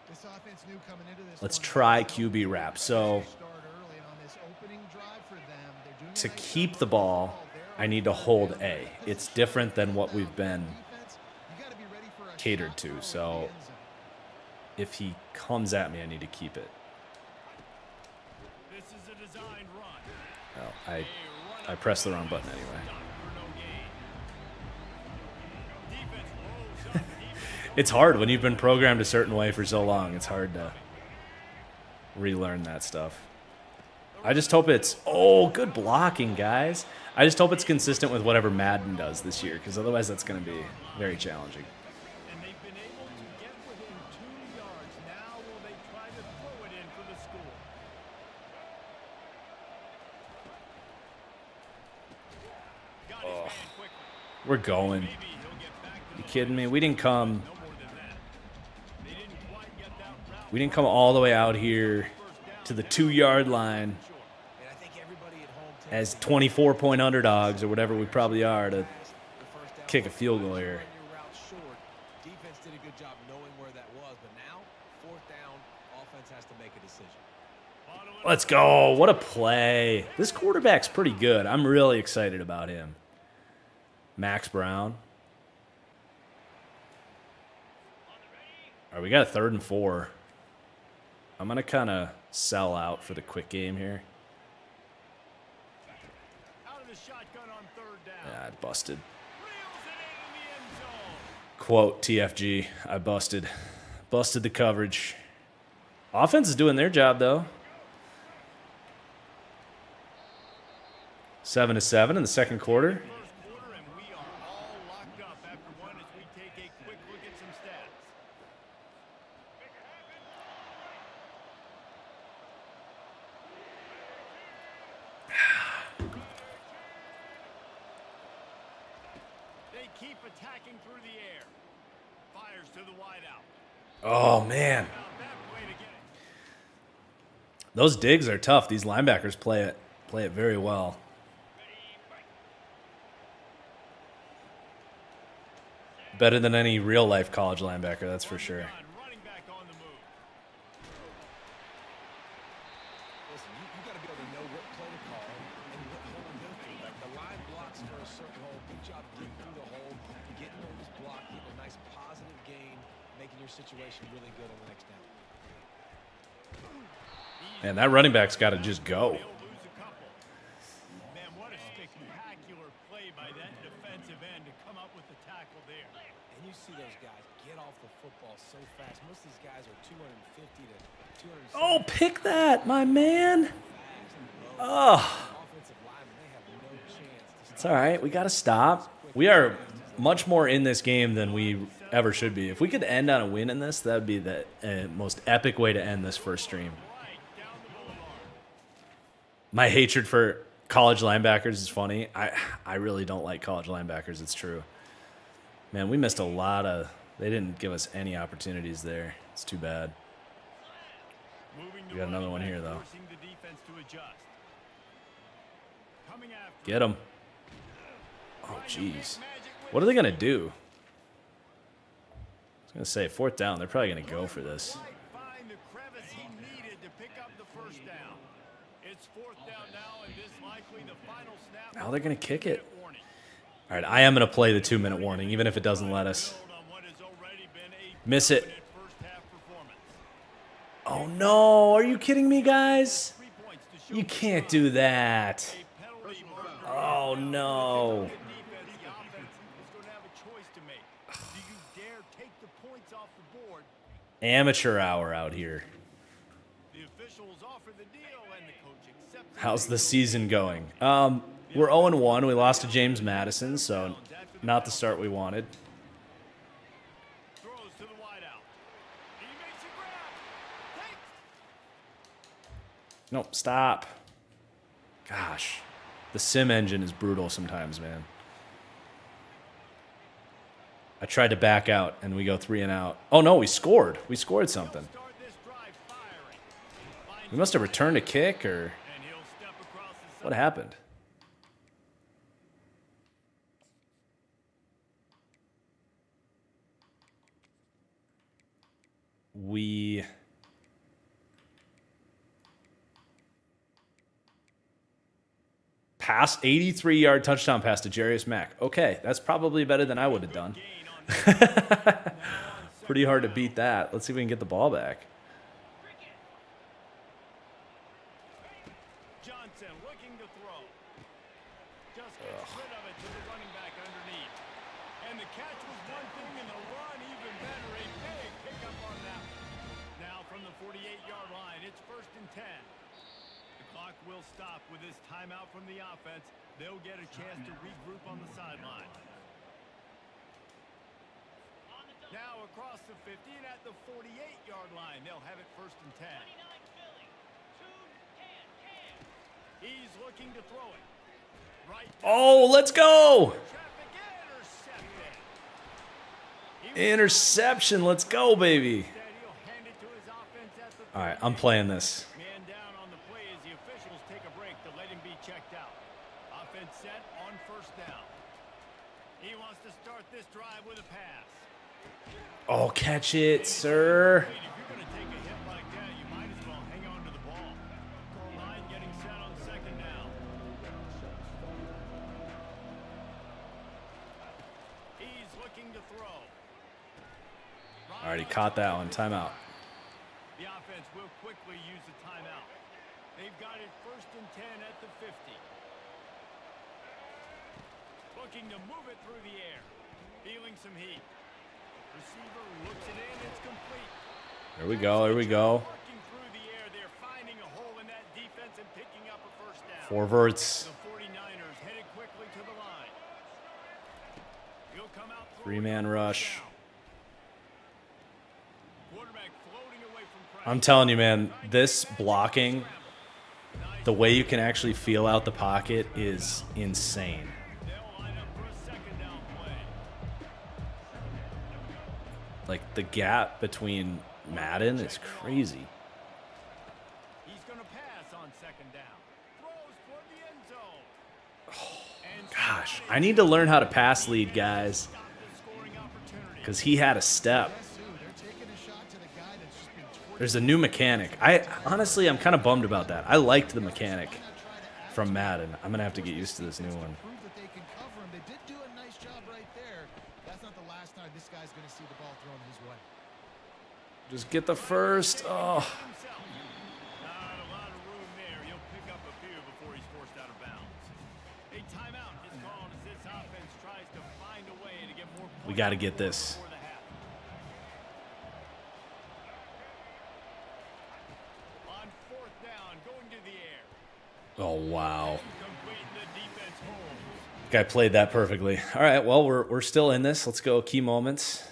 This offense knew coming into this Let's one, try they QB wrap. So start early on this opening drive for them. They're doing a to nice keep job the of ball, there I on need to third hold down. A. It's different than what we've been Defense, you gotta be ready for a catered shot to. throw in So the end zone. if he comes at me, I need to keep it. This is a designed run. Well, I pressed the wrong button anyway. Stop for no gain. Defense rolls up. It's hard when you've been programmed a certain way for so long. It's hard to relearn that stuff. I just hope it's... Oh, good blocking, guys. I just hope it's consistent with whatever Madden does this year, because otherwise that's going to be very challenging. And they've been able to get within 2 yards. Now will they try to throw it in for the score? Got his man quickly. We're going. Maybe he'll get back to You the kidding me? We didn't come... no more than that. They didn't quite get that route. We didn't come all the way out here to the 2-yard line And I think everybody at home as 24-point underdogs or whatever we probably are to the first down. kick a field goal here. When your route short, defense did a good job knowing where that was, but now 4th down, offense has to make a decision. Let's go. What a play. This quarterback's pretty good. I'm really excited about him. Max Brown. All right, we got a 3rd and 4. I'm going to kind of sell out for the quick game here. Out of the shotgun on 3rd down. Yeah, I busted. Reels it into the end zone. Quote TFG, I busted. Busted the coverage. Offense is doing their job, though. 7-7 in the second quarter. First quarter, and we are all locked up after one as we take a quick look at some stats. They keep attacking through the air. Fires to the wideout. Oh, man. About that play to get it. Those digs are tough. These linebackers play it very well. Better than any real-life college linebacker, that's for sure. Running back on the move. Listen, you got to be able to know what play to call and what hole to go through. Like the line blocks for a certain hole. Good job getting through the hole, getting over this block, getting a nice positive gain, making your situation really good on the next down. And that running back's got to just go. They'll lose a couple. Man, what a spectacular play by that defensive end to come up with the tackle there. And you see those guys get off the football so fast. Most of these guys are 250 to 270. Oh, pick that, my man. Oh. Offensive linemen, they have no chance to It's all right. We got to stop. We are much more in this game than we ever should be. If we could end on a win in this, that would be the most epic way to end this first stream. My hatred for college linebackers is funny. I really don't like college linebackers. It's true. Man, we missed a lot of... They didn't give us any opportunities there. It's too bad. We got another one here, though. Get him. Oh, jeez. What are they going to do? I was going to say, 4th down. They're probably going to go for this. Now they're going to kick it. All right, I am going to play the 2-minute warning, even if it doesn't let us. Miss it. Oh, no. Are you kidding me, guys? You can't do that. Oh, no. Amateur hour out here. How's the season going? We're 0-1. We lost to James Madison, so not the start we wanted. No, stop. Gosh. The sim engine is brutal sometimes, man. I tried to back out, and we go 3 and out. Oh, no, we scored. We scored something. We must have returned a kick, or what happened? We... pass, 83-yard touchdown pass to Jarius Mack. Okay, that's probably better than I would have done. Pretty hard to beat that. Let's see if we can get the ball back. Johnson looking to throw. Just gets rid of it to the running back underneath. And the catch was one thing, and the run even better. A big pickup on that. Now from the 48-yard line, it's 1st and 10. The clock will stop with this timeout from the offense. They'll get a chance to regroup on the sideline. Now across the 50 and at the 48-yard line, they'll have it 1st and 10. He's looking to throw it. Right. Oh, let's go. Interception. Let's go, baby. All right, I'm playing this. Man down on the play as the officials take a break to let him be checked out. Offense set on 1st down. He wants to start this drive with a pass. Oh, catch it, sir. If you're going to take a hit like that, you might as well hang on to the ball. Line getting set on 2nd down. He's looking to throw. All right, he caught that one. Timeout. The offense will quickly use the timeout. They've got it 1st and 10 at the 50. Looking to move it through the air. Feeling some heat. Receiver looks it in. It's complete. There we go. There we go. Working through the air. They're finding a hole in that defense and picking up a 1st down. Forverts. The 49ers headed quickly to the line. He'll come out 3-man rush. Quarterback floating away from pressure. I'm telling you, man, this blocking, the way you can actually feel out the pocket is insane. They'll line up for a 2nd down play. Like, the gap between Madden is crazy. He's going to pass on 2nd down. Throws for the end zone. Gosh, I need to learn how to pass lead, guys, Stop the scoring opportunity. because he had a step. They're taking a shot to the guy that's just been tortured. There's a new mechanic. Honestly, I'm kind of bummed about that. I liked the mechanic from Madden. I'm going to have to get used to this new one. Prove that they can cover him. They did do a nice job right there. That's not the last time this guy's going to see the ball thrown his way. Just get the first. Oh, Not a lot of room there. He'll pick up a few before he's forced out of bounds. A timeout is called as this We got to get this. before the half. On fourth down, going to the air. Oh, wow. Completing the defense holds. Guy played that perfectly. All right, well, we're still in this. Let's go key moments.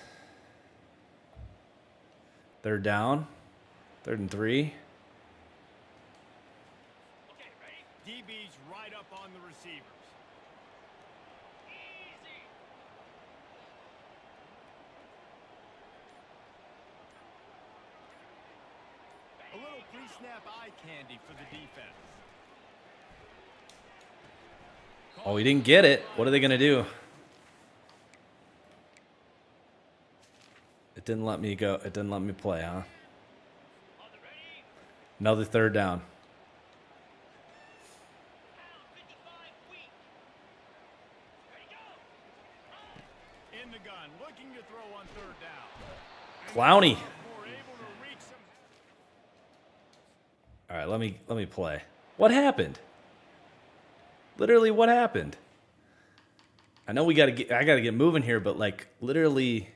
Third down. 3rd and 3. DB's right up on the receivers. A little pre-snap eye candy for the defense. Oh, he didn't get it. What are they going to do? It didn't let me go. It didn't let me play, huh? Another 3rd down. In the gun, looking to throw on 3rd down. Clowney. More able to reach some. All right, let me play. What happened? Literally, what happened? I know I got to get moving here, but like literally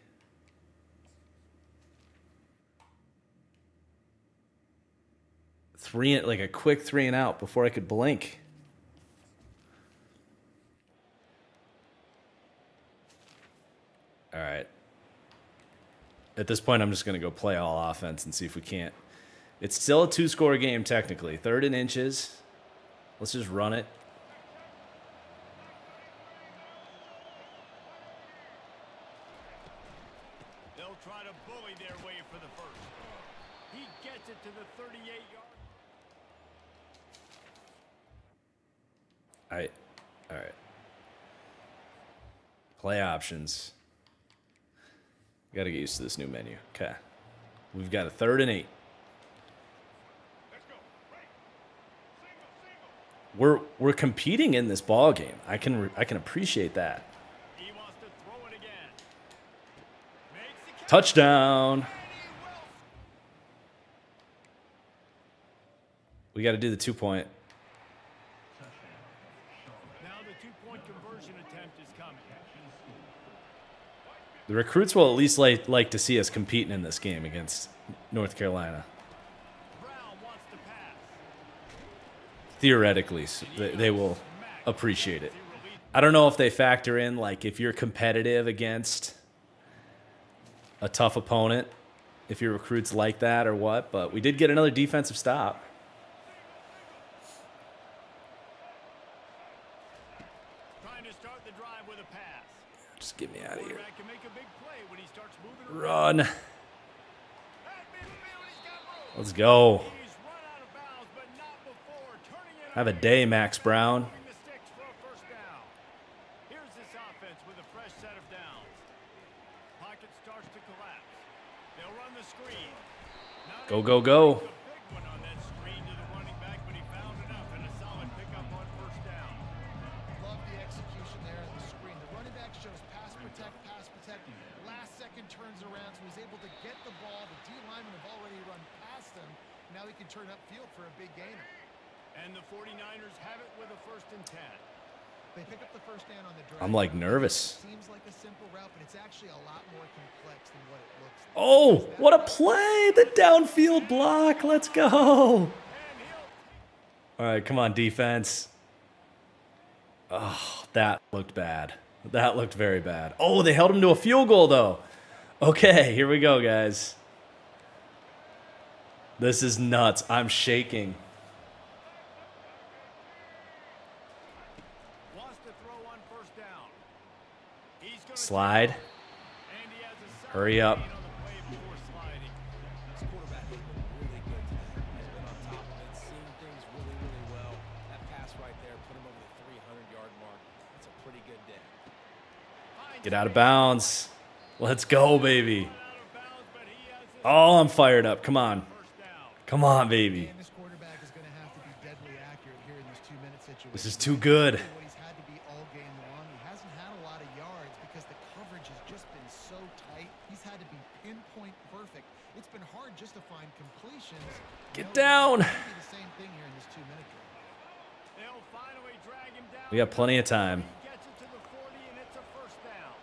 like a quick 3 and out before I could blink. All right. At this point, I'm just going to go play all offense and see if we can't. It's still a 2-score game technically. 3rd and inches. Let's just run it. They'll try to bully their way for the first. He gets it to the 38-yard. All right. Play options. Got to get used to this new menu. Okay. We've got a 3rd and 8. We're competing in this ball game. I can appreciate that. He wants to throw it again. Makes the catch. Touchdown. We got to do the 2-point. Now the 2-point conversion attempt is coming. The recruits will at least like to see us competing in this game against North Carolina. Brown wants to pass. Theoretically, they will appreciate it. I don't know if they factor in, like, if you're competitive against a tough opponent, if your recruits like that or what, but we did get another defensive stop. Trying to start the drive with a pass. Just get me out of here. Quarterback can make a big play when he starts moving Run. around. At midfield, he's got room. Let's go. He's run out of bounds, but not before turning it Have a away. day, Max Brown. Throwing the sticks for a first down. Here's this offense with a fresh set of downs. Pocket starts to collapse. They'll run the screen. Not Go, able go, to go. make a big one on that screen to the running back, but he found enough and a solid pickup on first down. Love the execution there on the screen. The running back shows pass protect. Last second turns around, so he's able to get the ball. The D linemen have already run past him. Now he can turn upfield for a big gainer. And the 49ers have it with a 1st and 10. They pick up the first down on the drive. I'm like nervous. Seems like a simple route, but it's actually a lot more complex than what it looks like. Oh, what a play. The downfield block. Let's go. All right, come on, defense. Oh, that looked bad. That looked very bad. Oh, they held him to a field goal, though. Okay, here we go, guys. This is nuts. I'm shaking. Wants to throw on first down. He's gonna Slide. and he has a solid Hurry up. gain on the play before sliding. This quarterback has been really good today. He's been on top of it, seeing things really, really well. That pass right there put him over the 300-yard mark. That's a pretty good day. Get out of bounds. Let's go, baby. Out of bounds, but he has a Oh, I'm fired up. Come on. first down. Come on, baby. And this quarterback is going to have to be deadly accurate here in this 2-minute situation. This is too good. What he's had to be all game long. He hasn't had a lot of yards because the coverage has just been so tight. He's had to be pinpoint perfect. It's been hard just to find completions. Get You know, down. it's gonna be the same thing here in this 2-minute drill. They'll finally drag him down. We got plenty of time. He gets it to the 40, and it's a first down.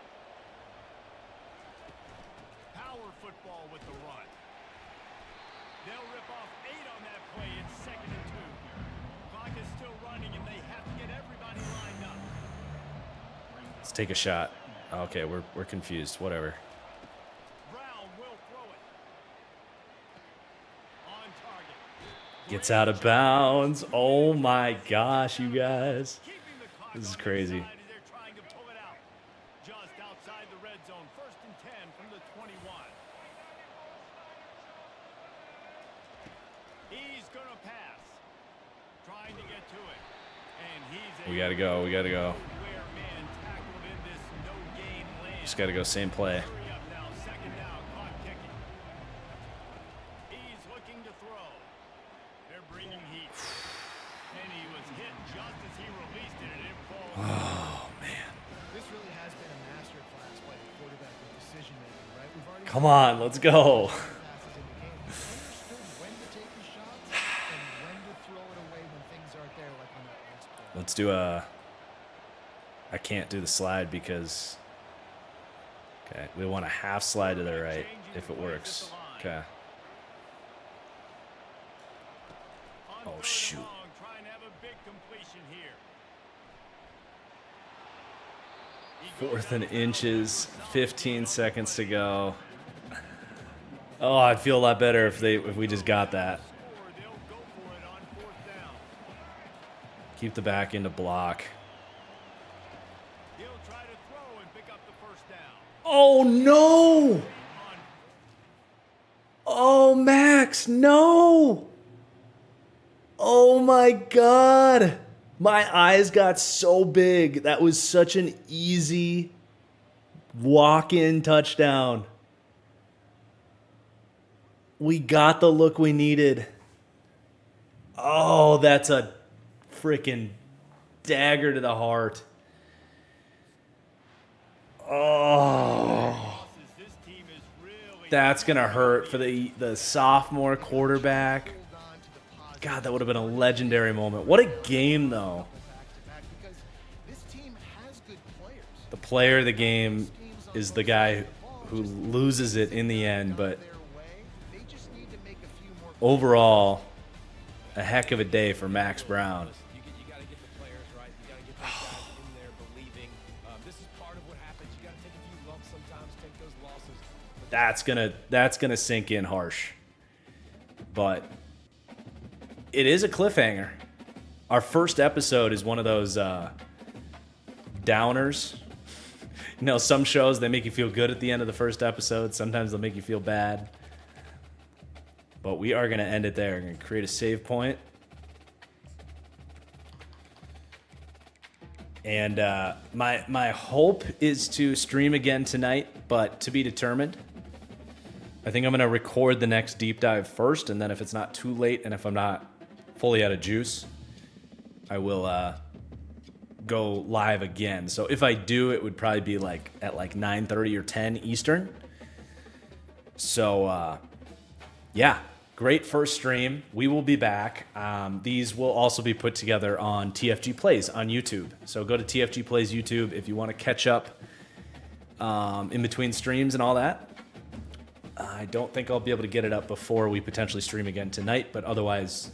Let's take a shot. Okay, we're confused. Whatever. Brown will throw it. On target. Gets out of bounds. Oh my gosh, you guys. Keeping the clock This is on their crazy. side as they're trying to pull it out. Just outside the red zone. 1st and 10 from the 21. He's going to pass. Trying to get to it. And he's We gotta go. We gotta go. where man tackled in this no gain land. Just gotta go. Same play. Hurry up now. 2nd down. Clock ticking. He's looking to throw. They're bringing heat. And he was hit just as he released it. It didn't fall. Oh man. This really has been a master class by the quarterback with decision making, right? We've already Come on, let's go. passes in the game. He understood when to take the shots and when to throw it away when things aren't there, like on that last play. Let's do a. I can't do the slide because. Okay, we want a half slide to the right if it works. Okay. On Oh, 3rd and shoot. long, try and have a big completion here. He goes 4th and down the field. inches. 15 seconds to go. Oh, I'd feel a lot better if we just got that. Score, they'll go for it on 4th down. Keep the back end to block. He'll try to throw and pick up the 1st down. Oh no! On Oh Max, no! Oh my God! My eyes got so big. That was such an easy walk-in touchdown. We got the look we needed. Oh, that's a freaking dagger to the heart. Oh, this team is really that's going to hurt for the sophomore quarterback. Hold on to the positive God, that would have been a legendary moment. What a game, though. back-to-back because this team has good players. The player of the game is the guy who loses it in the end, but Their way, they just need to make a few more overall, a heck of a day for Max Brown. You got to get the players right. You got to get those guys in there believing. This is part of what happens. You got to take a few lumps sometimes, take those losses. But That's gonna sink in harsh. But it is a cliffhanger. Our first episode is one of those downers. You know, some shows they make you feel good at the end of the first episode. Sometimes they'll make you feel bad. But we are gonna end it there. We're gonna create a save point. And my hope is to stream again tonight, but to be determined. I think I'm going to record the next deep dive first, and then if it's not too late and if I'm not fully out of juice, I will go live again. So if I do, it would probably be like at like 9:30 or 10 Eastern. So yeah, great first stream. We will be back. These will also be put together on TFG Plays on YouTube. So go to TFG Plays YouTube if you want to catch up in between streams and all that. I don't think I'll be able to get it up before we potentially stream again tonight, but otherwise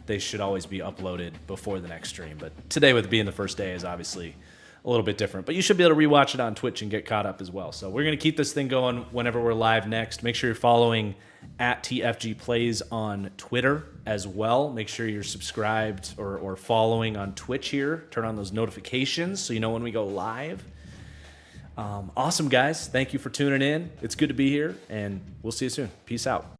they should always be uploaded before the next stream. But today, with it being the first day, is obviously a little bit different. But you should be able to rewatch it on Twitch and get caught up as well. So we're going to keep this thing going whenever we're live next. Make sure you're following at TFG Plays on Twitter as well. Make sure you're subscribed or following on Twitch here. Turn on those notifications so you know when we go live. Awesome, guys. Thank you for tuning in. It's good to be here, and we'll see you soon. Peace out.